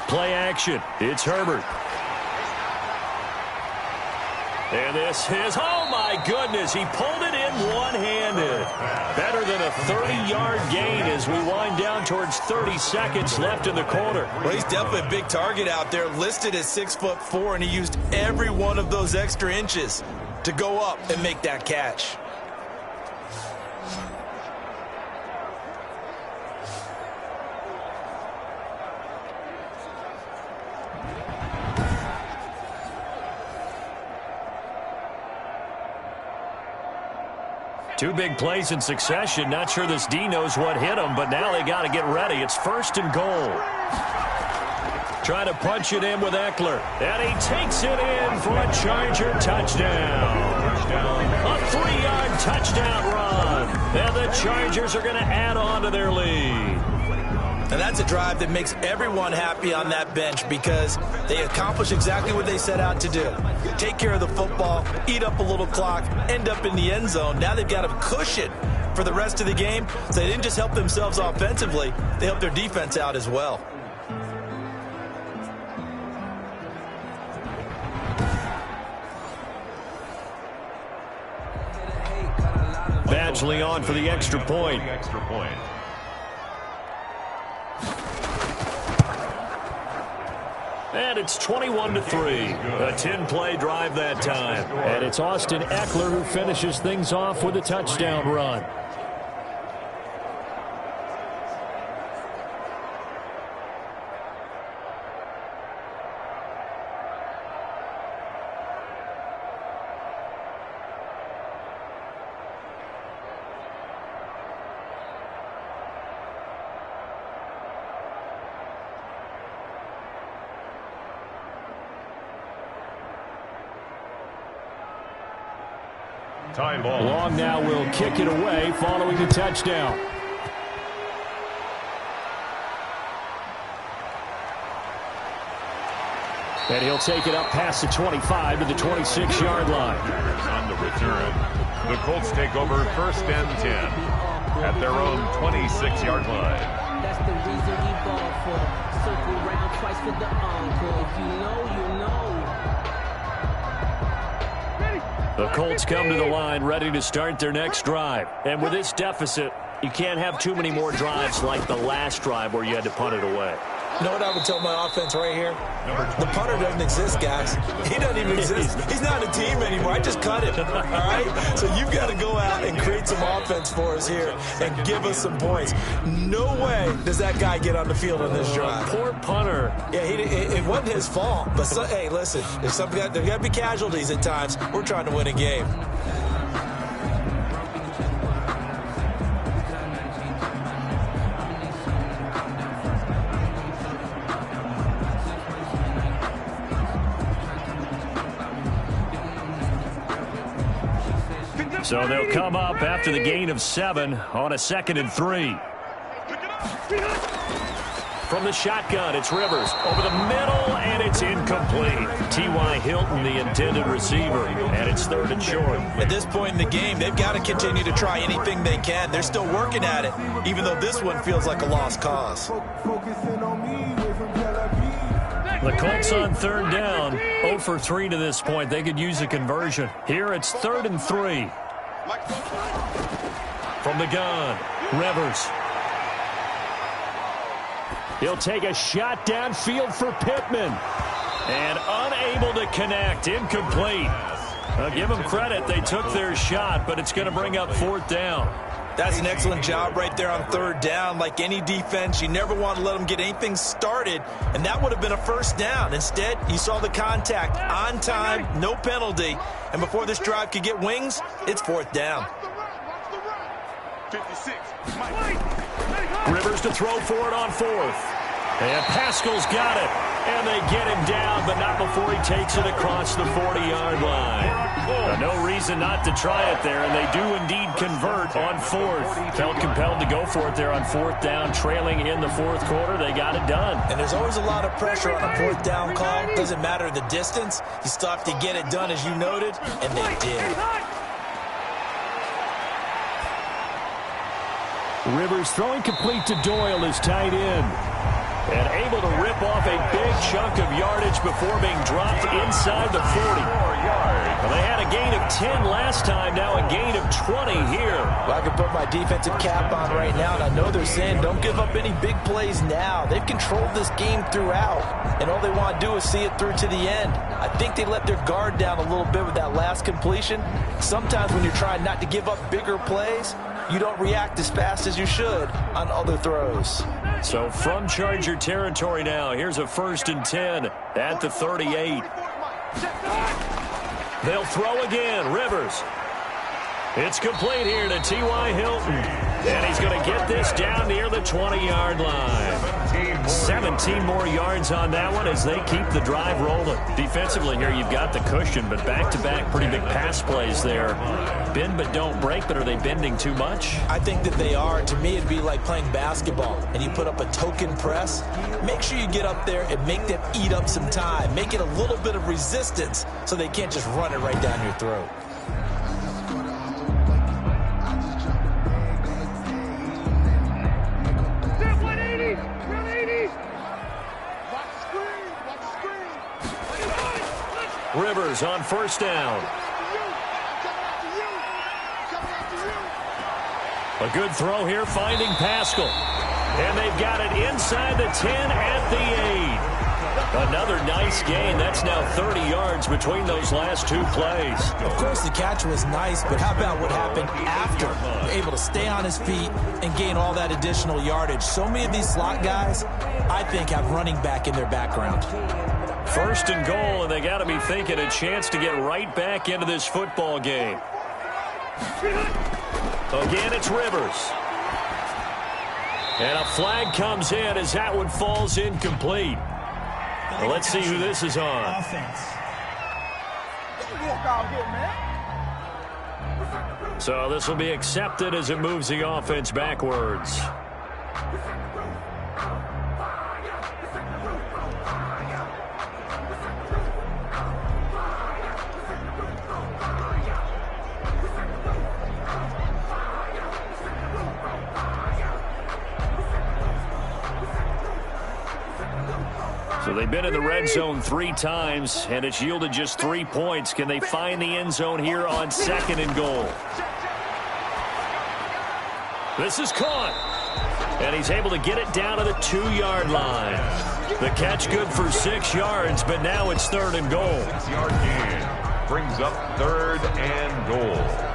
Play action. It's Herbert. And this is, oh my goodness, he pulled it in one-handed. Better than a 30-yard gain as we wind down towards 30 seconds left in the quarter. Well, he's definitely a big target out there, listed at 6'4", and he used every one of those extra inches to go up and make that catch. Two big plays in succession. Not sure this D knows what hit him, but now they got to get ready. It's 1st and goal. Trying to punch it in with Eckler. And he takes it in for a Charger touchdown. A 3-yard touchdown run. And the Chargers are going to add on to their lead. And that's a drive that makes everyone happy on that bench because they accomplish exactly what they set out to do. Take care of the football, eat up a little clock, end up in the end zone. Now they've got a cushion for the rest of the game. So they didn't just help themselves offensively, they helped their defense out as well. Badgley on for the extra point. And it's 21-3. A 10-play drive that time. And it's Austin Eckler who finishes things off with a touchdown run. Time ball. Long now will kick it away following the touchdown. And he'll take it up past the 25 to the 26-yard line. On the return, the Colts take over 1st and 10 at their own 26-yard line. That's the reason we ball for. Circle round twice for the encore. If you know, you know. The Colts come to the line ready to start their next drive. And with this deficit, you can't have too many more drives like the last drive where you had to punt it away. You know what I would tell my offense right here? The punter doesn't exist, guys. He doesn't even exist. He's not a team anymore. I just cut him, all right? So you've got to go out and create some offense for us here and give us some points. No way does that guy get on the field on this drive. Poor punter. Yeah, it wasn't his fault. But, hey, listen, there's got to be casualties at times. We're trying to win a game. So they'll come up after the gain of 7 on a 2nd and 3. From the shotgun, it's Rivers over the middle, and it's incomplete. T.Y. Hilton, the intended receiver, and it's 3rd and short. At this point in the game, they've got to continue to try anything they can. They're still working at it, even though this one feels like a lost cause. The Colts on 3rd down, 0 for 3 to this point. They could use a conversion. Here it's 3rd and 3. From the gun, Rivers. He'll take a shot downfield for Pittman. And unable to connect, incomplete. I'll give them credit. They took their shot, but it's going to bring up 4th down. That's an excellent job right there on third down. Like any defense, you never want to let them get anything started, and that would have been a first down. Instead, you saw the contact on time, no penalty, and before this drive could get wings, it's fourth down. 56. Rivers to throw for it on fourth. And Pascal's got it. And they get him down, but not before he takes it across the 40-yard line. No reason not to try it there, and they do indeed convert on fourth. Felt compelled to go for it there on fourth down, trailing in the fourth quarter. They got it done. And there's always a lot of pressure on a fourth down call. Doesn't matter the distance. You still have to get it done, as you noted, and they did. Rivers throwing complete to Doyle is tight end. And able to rip off a big chunk of yardage before being dropped inside the 40. Well, they had a gain of 10 last time, now a gain of 20 here. Well, I can put my defensive cap on right now, and I know they're saying don't give up any big plays now. They've controlled this game throughout, and all they want to do is see it through to the end. I think they let their guard down a little bit with that last completion. Sometimes when you're trying not to give up bigger plays, you don't react as fast as you should on other throws. So from Charger territory now, here's a 1st and 10 at the 38. They'll throw again. Rivers. It's complete here to T.Y. Hilton. And he's going to get this down near the 20-yard line. 17 more yards on that one as they keep the drive rolling. Defensively here, you've got the cushion, but back-to-back pretty big pass plays there. Bend but don't break, but are they bending too much? I think that they are. To me, it'd be like playing basketball, and you put up a token press. Make sure you get up there and make them eat up some time. Make it a little bit of resistance so they can't just run it right down your throat. Rivers on first down. A good throw here, finding Pascal. And they've got it inside the 10 at the 8. Another nice gain. That's now 30 yards between those last two plays. Of course, the catch was nice, but how about what happened after? Able to stay on his feet and gain all that additional yardage. So many of these slot guys, I think, have running back in their background. 1st and goal, and they got to be thinking a chance to get right back into this football game. Again, it's Rivers. And a flag comes in as that one falls incomplete. Well, let's see who this is on. So this will be accepted as it moves the offense backwards. So they've been in the red zone 3 times, and it's yielded just 3 points. Can they find the end zone here on 2nd and goal? This is caught. And he's able to get it down to the 2-yard line. The catch good for 6 yards, but now it's 3rd and goal. 6-yard gain brings up 3rd and goal.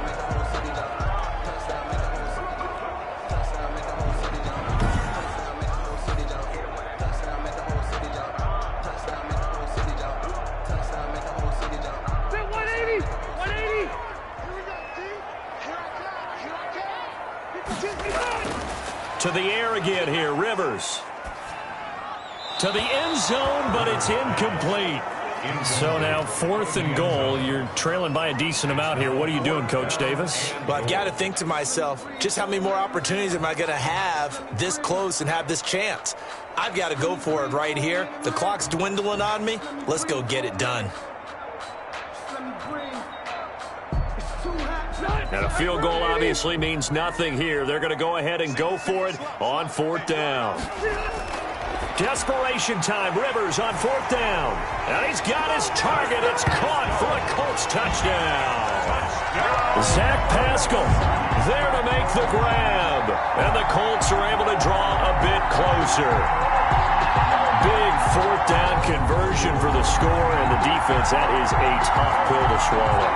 To the air again here, Rivers. To the end zone, but it's incomplete. So now 4th and goal. You're trailing by a decent amount here. What are you doing, Coach Davis? Well, I've got to think to myself, just how many more opportunities am I going to have this close and have this chance? I've got to go for it right here. The clock's dwindling on me. Let's go get it done. And a field goal obviously means nothing here. They're going to go ahead and go for it on 4th down. Desperation time. Rivers on 4th down. And he's got his target. It's caught for a Colts touchdown. Zach Pascal there to make the grab. And the Colts are able to draw a bit closer. big fourth down conversion for the score, and the defense, that is a tough pill to swallow.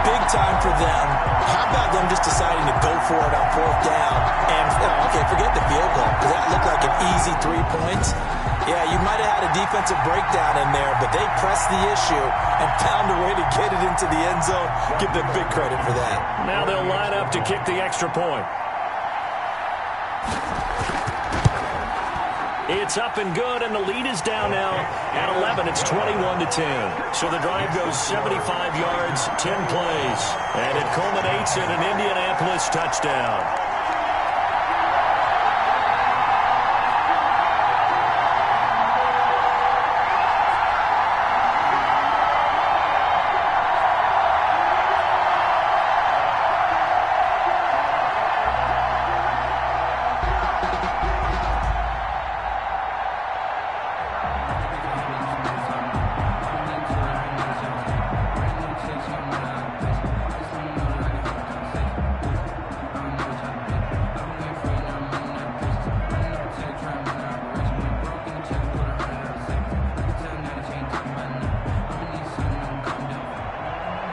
Big time for them. How about them just deciding to go for it on fourth down? And, okay, forget the field goal, because that looked like an easy 3 points. Yeah, you might have had a defensive breakdown in there, but they pressed the issue and found a way to get it into the end zone. Give them big credit for that. Now they'll line up to kick the extra point. It's up and good, and the lead is down now at 11. It's 21-10. So the drive goes 75 yards, 10 plays, and it culminates in an Indianapolis touchdown.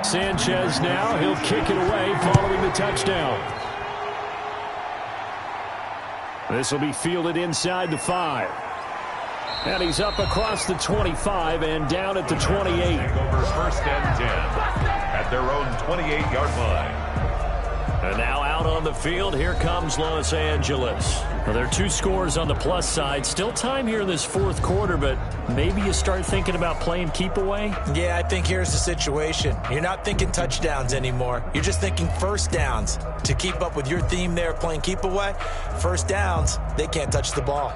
Sanchez now, he'll kick it away following the touchdown. This will be fielded inside the 5. And he's up across the 25 and down at the 28. Over first and 10 at their own 28-yard line. And now out on the field, here comes Los Angeles. Well, there are 2 scores on the plus side. Still time here in this fourth quarter, but maybe you start thinking about playing keep away? Yeah, I think here's the situation. You're not thinking touchdowns anymore. You're just thinking first downs. To keep up with your theme there, playing keep away, first downs, they can't touch the ball.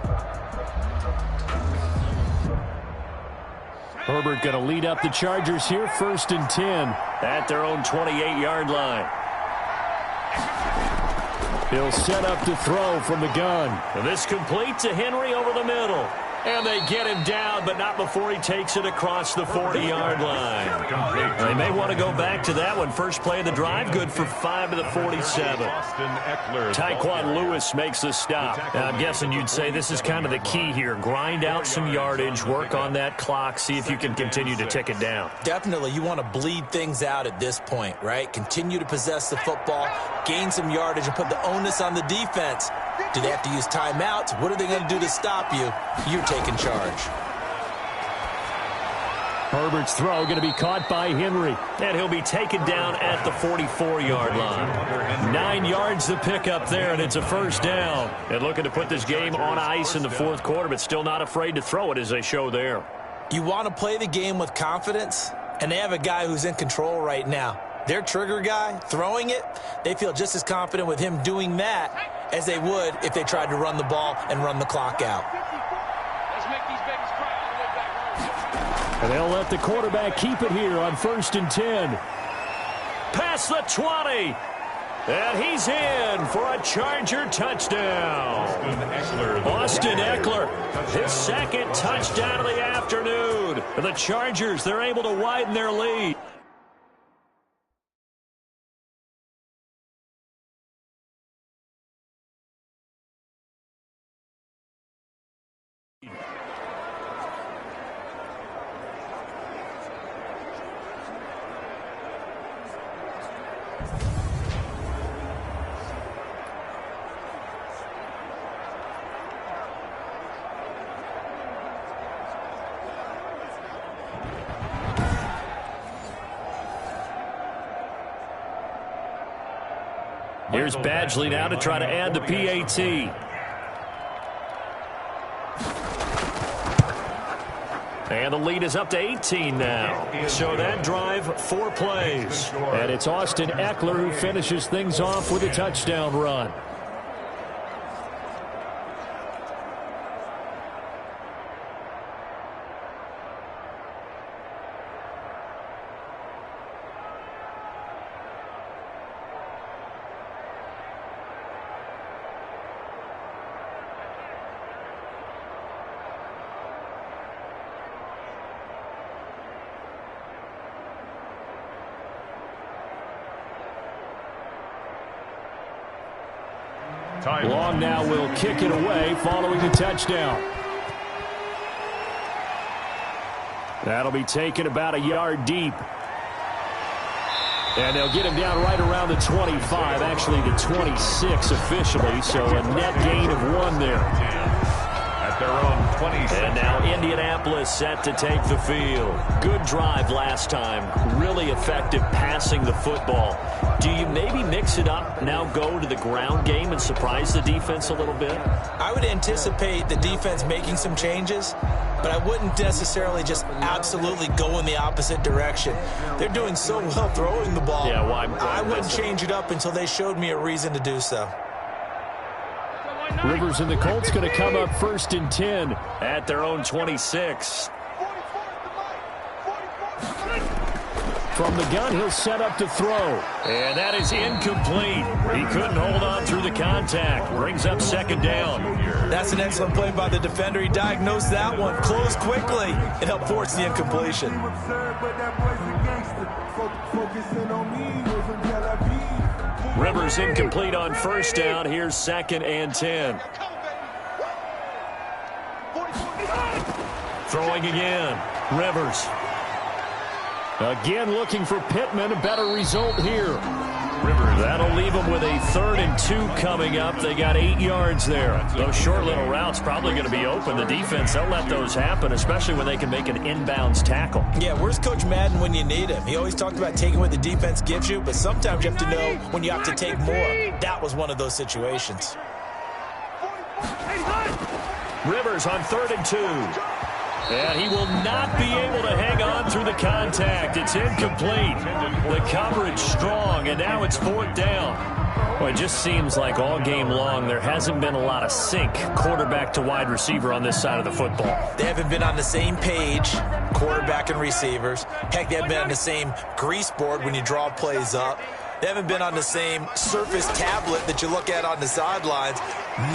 Herbert going to lead up the Chargers here, 1st and 10 at their own 28-yard line. He'll set up to throw from the gun. And this complete to Henry over the middle. And they get him down, but not before he takes it across the 40-yard line. They may want to go back to that one. First play of the drive, good for 5 to the 47. Tyquan Lewis makes the stop. Now, I'm guessing you'd say this is kind of the key here. Grind out some yardage, work on that clock, see if you can continue to tick it down. Definitely, you want to bleed things out at this point, right? Continue to possess the football, gain some yardage, and put the onus on the defense. Do they have to use timeouts? What are they going to do to stop you? You're taking charge. Herbert's throw going to be caught by Henry. And he'll be taken down at the 44-yard line. 9 yards the pickup there, and it's a first down. And looking to put this game on ice in the fourth quarter, but still not afraid to throw it as they show there. You want to play the game with confidence, and they have a guy who's in control right now. Their trigger guy, throwing it, they feel just as confident with him doing that as they would if they tried to run the ball and run the clock out. Let's make these babies cry all the way back home. And they'll let the quarterback keep it here on 1st and 10. Past the 20. And he's in for a Charger touchdown. Austin Eckler, his 2nd touchdown of the afternoon. The Chargers, they're able to widen their lead. Here's Badgley now to try to add the PAT. And the lead is up to 18 now. So that drive, 4 plays. And it's Austin Eckler who finishes things off with a touchdown run. Long now will kick it away following the touchdown. That'll be taken about a yard deep. And they'll get him down right around the 25, actually the 26 officially, so a net gain of 1 there. At their own 26. And now Indianapolis set to take the field. Good drive last time. Really effective passing the football. Do you maybe mix it up, now go to the ground game and surprise the defense a little bit? I would anticipate the defense making some changes, but I wouldn't necessarily just absolutely go in the opposite direction. They're doing so well throwing the ball. Yeah, well, I wouldn't change it up until they showed me a reason to do so. Rivers and the Colts going to come up 1st and 10 at their own 26. From the gun, he'll set up to throw. And that is incomplete. He couldn't hold on through the contact. Brings up 2nd down. That's an excellent play by the defender. He diagnosed that one, closed quickly, and helped force the incompletion. Rivers incomplete on 1st down. Here's 2nd and 10. Throwing again. Rivers. Again looking for Pittman. A better result here. Rivers. That'll leave them with a 3rd and 2 coming up. They got 8 yards there. Those short little routes probably going to be open. The defense, they'll let those happen, especially when they can make an inbounds tackle. Yeah, where's Coach Madden when you need him? He always talked about taking what the defense gives you, but sometimes you have to know when you have to take more. That was one of those situations. Rivers on 3rd and 2. And he will not be able to hang on through the contact. It's incomplete. The coverage strong, and now it's 4th down. Well, it just seems like all game long there hasn't been a lot of sync quarterback to wide receiver on this side of the football. They haven't been on the same page, quarterback and receivers. Heck, they haven't been on the same grease board when you draw plays up. They haven't been on the same surface tablet that you look at on the sidelines.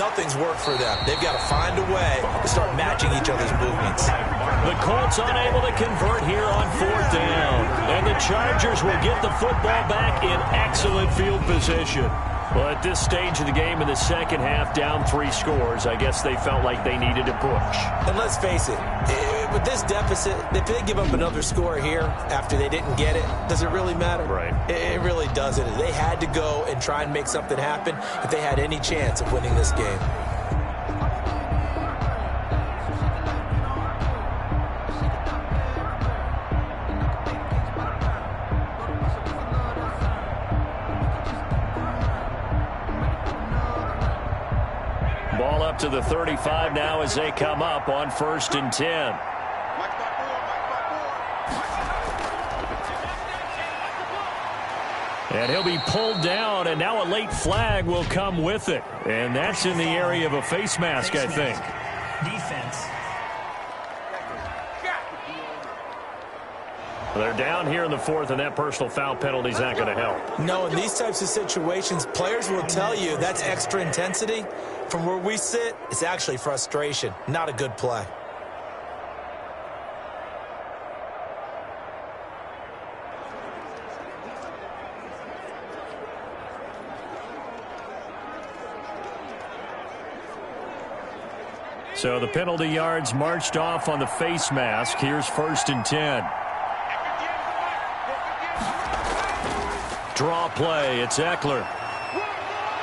Nothing's worked for them. They've got to find a way to start matching each other's movements. The Colts unable to convert here on 4th down. And the Chargers will get the football back in excellent field position. Well, at this stage of the game in the second half, down 3 scores, I guess they felt like they needed to push. And let's face it, with this deficit, if they give up another score here after they didn't get it, does it really matter? Right. It really doesn't. They had to go and try and make something happen if they had any chance of winning this game. Ball up to the 35 now as they come up on 1st and 10. And he'll be pulled down, and now a late flag will come with it. And that's in the area of a face mask, I think. Defense. They're down here in the 4th, and that personal foul penalty is not going to help. No, in these types of situations, players will tell you that's extra intensity. From where we sit, it's actually frustration, not a good play. So the penalty yards marched off on the face mask. Here's 1st and 10. Draw play. It's Eckler.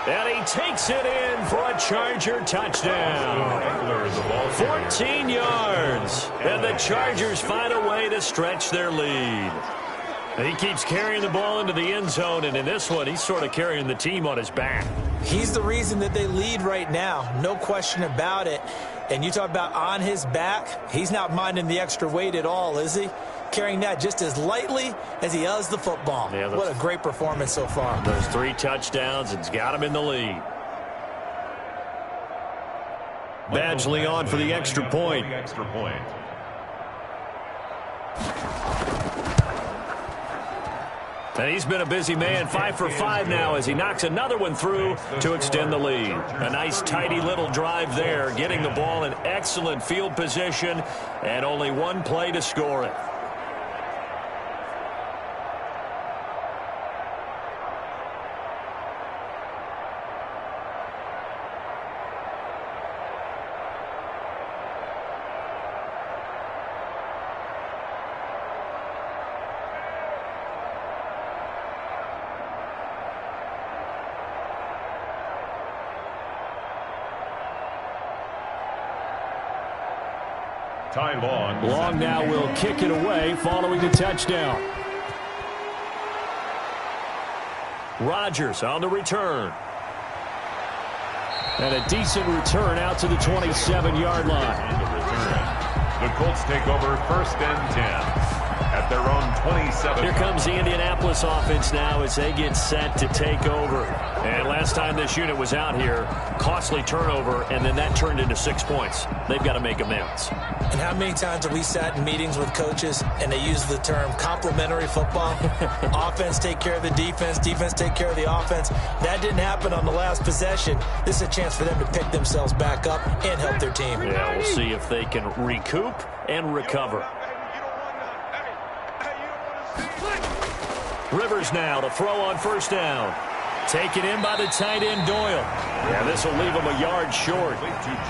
And he takes it in for a Charger touchdown. 14 yards. And the Chargers find a way to stretch their lead. And he keeps carrying the ball into the end zone, and in this one, he's sort of carrying the team on his back. He's the reason that they lead right now. No question about it. And you talk about on his back, he's not minding the extra weight at all, is he? Carrying that just as lightly as he does the football. Yeah, what a great performance so far. Those 3 touchdowns, it's got him in the lead. Badgley on for the extra point. And he's been a busy man, 5 for 5 now as he knocks another one through to extend the lead. A nice, tidy little drive there, getting the ball in excellent field position, and only one play to score it. Ty Long. Long now will kick it away following the touchdown. Rodgers on the return. And a decent return out to the 27-yard line. The Colts take over 1st and 10 at their own 27. Here comes the Indianapolis offense now as they get set to take over. And last time this unit was out here, costly turnover, and then that turned into 6 points. They've got to make amends. And how many times have we sat in meetings with coaches and they use the term complementary football? Offense take care of the defense, defense take care of the offense. That didn't happen on the last possession. This is a chance for them to pick themselves back up and help their team. Yeah, we'll see if they can recoup and recover. Rivers now to throw on 1st down. Taken in by the tight end, Doyle. Yeah, this will leave him a yard short.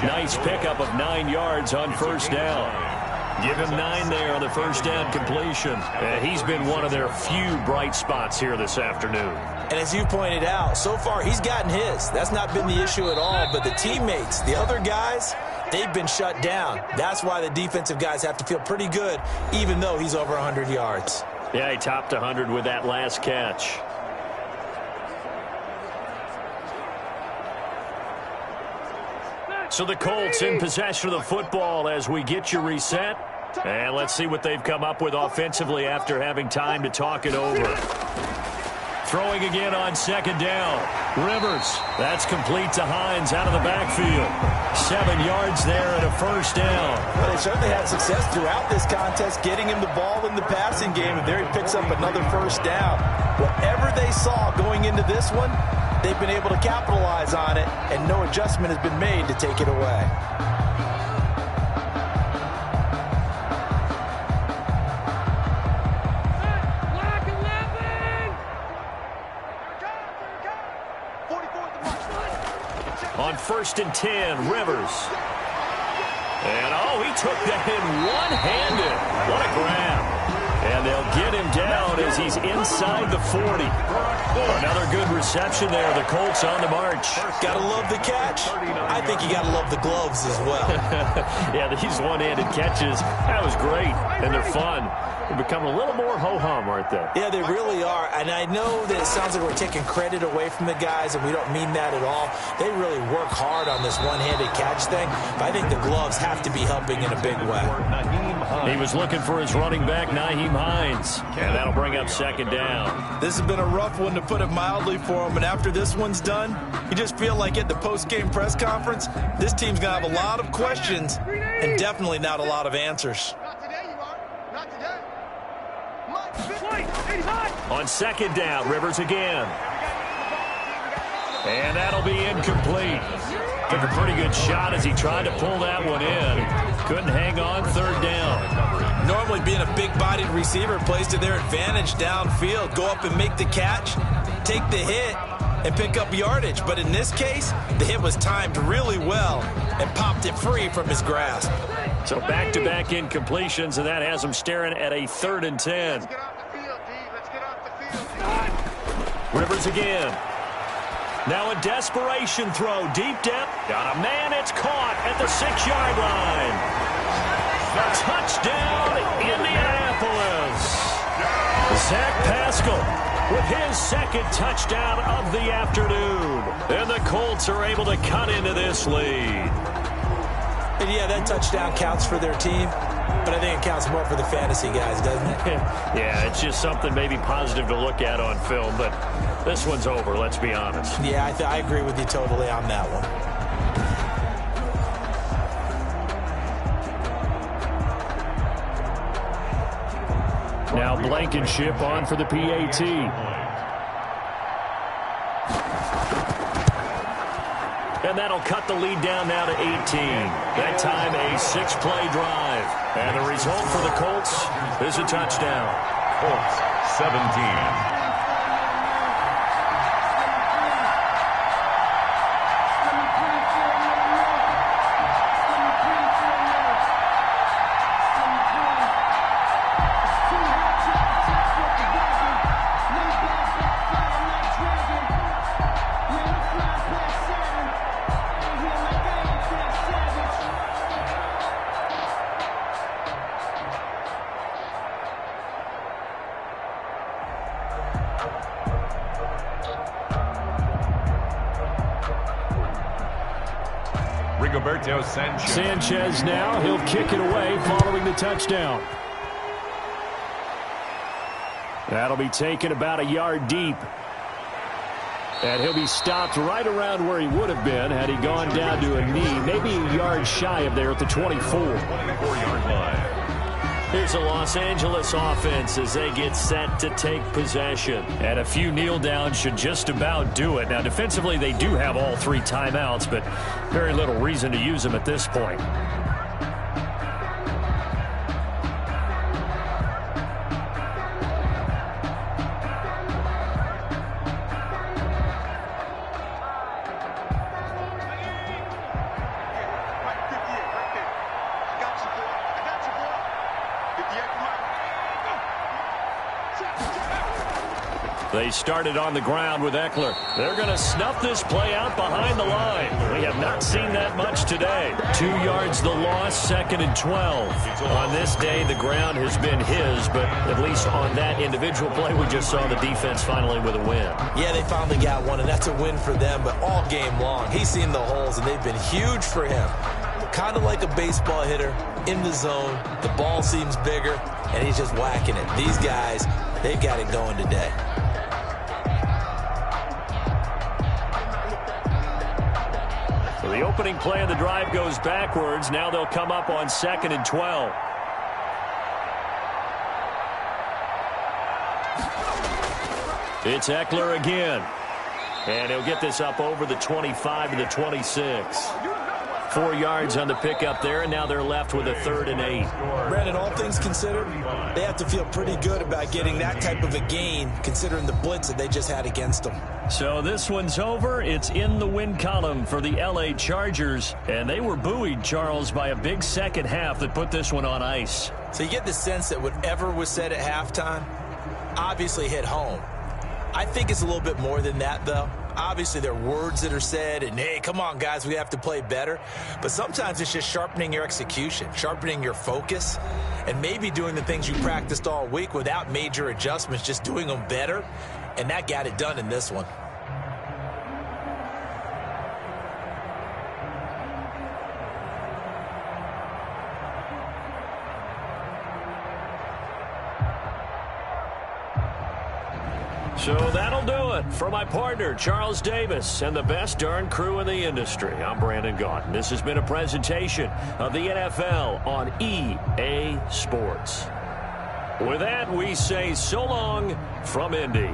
Nice pickup of 9 yards on 1st down. Give him 9 there on the 1st down completion. He's been one of their few bright spots here this afternoon. And as you pointed out, so far he's gotten his. That's not been the issue at all. But the teammates, the other guys, they've been shut down. That's why the defensive guys have to feel pretty good, even though he's over 100 yards. Yeah, he topped 100 with that last catch. So the Colts in possession of the football as we get you reset. And let's see what they've come up with offensively after having time to talk it over. Throwing again on 2nd down. Rivers. That's complete to Hines out of the backfield. 7 yards there and a 1st down. Well, they certainly had success throughout this contest getting him the ball in the passing game, and there he picks up another 1st down. Whatever they saw going into this one, they've been able to capitalize on it, and no adjustment has been made to take it away. On 1st and 10, Rivers. And, he took that in one-handed. What a grab. And they'll get him down as he's inside the 40. Another good reception there. The Colts on the march. Gotta love the catch. I think you gotta love the gloves as well. Yeah, these one-handed catches, that was great. And they're fun. They're becoming a little more ho-hum, aren't they? Yeah, they really are. And I know that it sounds like we're taking credit away from the guys, and we don't mean that at all. They really work hard on this one-handed catch thing, but I think the gloves have to be helping in a big way. He was looking for his running back, Nyheim Hines, and that'll bring up 2nd down. This has been a rough one, to put it mildly, for him, and after this one's done, you just feel like at the post-game press conference, this team's going to have a lot of questions and definitely not a lot of answers. Not today, you are. Not today. On 2nd down, Rivers again. And that'll be incomplete. Took a pretty good shot as he tried to pull that one in. Couldn't hang on 3rd down. Normally being a big-bodied receiver plays to their advantage downfield. Go up and make the catch, take the hit, and pick up yardage. But in this case, the hit was timed really well and popped it free from his grasp. So back-to-back incompletions, and that has him staring at a 3rd and 10. Let's get off the field, D. Let's get off the field. Rivers again. Now a desperation throw, deep depth. Got a man, it's caught at the 6-yard line. Touchdown, Indianapolis. Zach Pascal with his 2nd touchdown of the afternoon. And the Colts are able to cut into this lead. And yeah, that touchdown counts for their team, but I think it counts more for the fantasy guys, doesn't it? Yeah, it's just something maybe positive to look at on film, but this one's over, let's be honest. Yeah, I agree with you totally on that one. Now Blankenship on for the PAT. And that'll cut the lead down now to 18. That time a 6-play drive. And the result for the Colts is a touchdown. Colts 17. Rigoberto Sanchez. Sanchez now, he'll kick it away following the touchdown. That'll be taken about a yard deep. And he'll be stopped right around where he would have been had he gone down to a knee, maybe a yard shy of there at the 24. 24-yard line. Here's the Los Angeles offense as they get set to take possession. And a few kneel downs should just about do it. Now, defensively, they do have all 3 timeouts, but very little reason to use them at this point. They started on the ground with Eckler. They're going to snuff this play out behind the line. We have not seen that much today. 2 yards the loss, 2nd and 12. On this day, the ground has been his, but at least on that individual play, we just saw the defense finally with a win. Yeah, they finally got one, and that's a win for them, but all game long, he's seen the holes, and they've been huge for him. Kind of like a baseball hitter in the zone. The ball seems bigger, and he's just whacking it. These guys, they've got it going today. So the opening play of the drive goes backwards. Now they'll come up on 2nd and 12. It's Eckler again. And he'll get this up over the 25 to the 26. 4 yards on the pickup there, and now they're left with a 3rd and 8. Brandon, all things considered, they have to feel pretty good about getting that type of a gain, considering the blitz that they just had against them. So this one's over. It's in the win column for the L.A. Chargers, and they were buoyed, Charles, by a big second half that put this one on ice. So you get the sense that whatever was said at halftime obviously hit home. I think it's a little bit more than that, though. Obviously, there are words that are said, and, hey, come on, guys, we have to play better. But sometimes it's just sharpening your execution, sharpening your focus, and maybe doing the things you practiced all week without major adjustments, just doing them better. And that got it done in this one. So that'll do it for my partner, Charles Davis, and the best darn crew in the industry. I'm Brandon Gaudin. This has been a presentation of the NFL on EA Sports. With that, we say so long from Indy.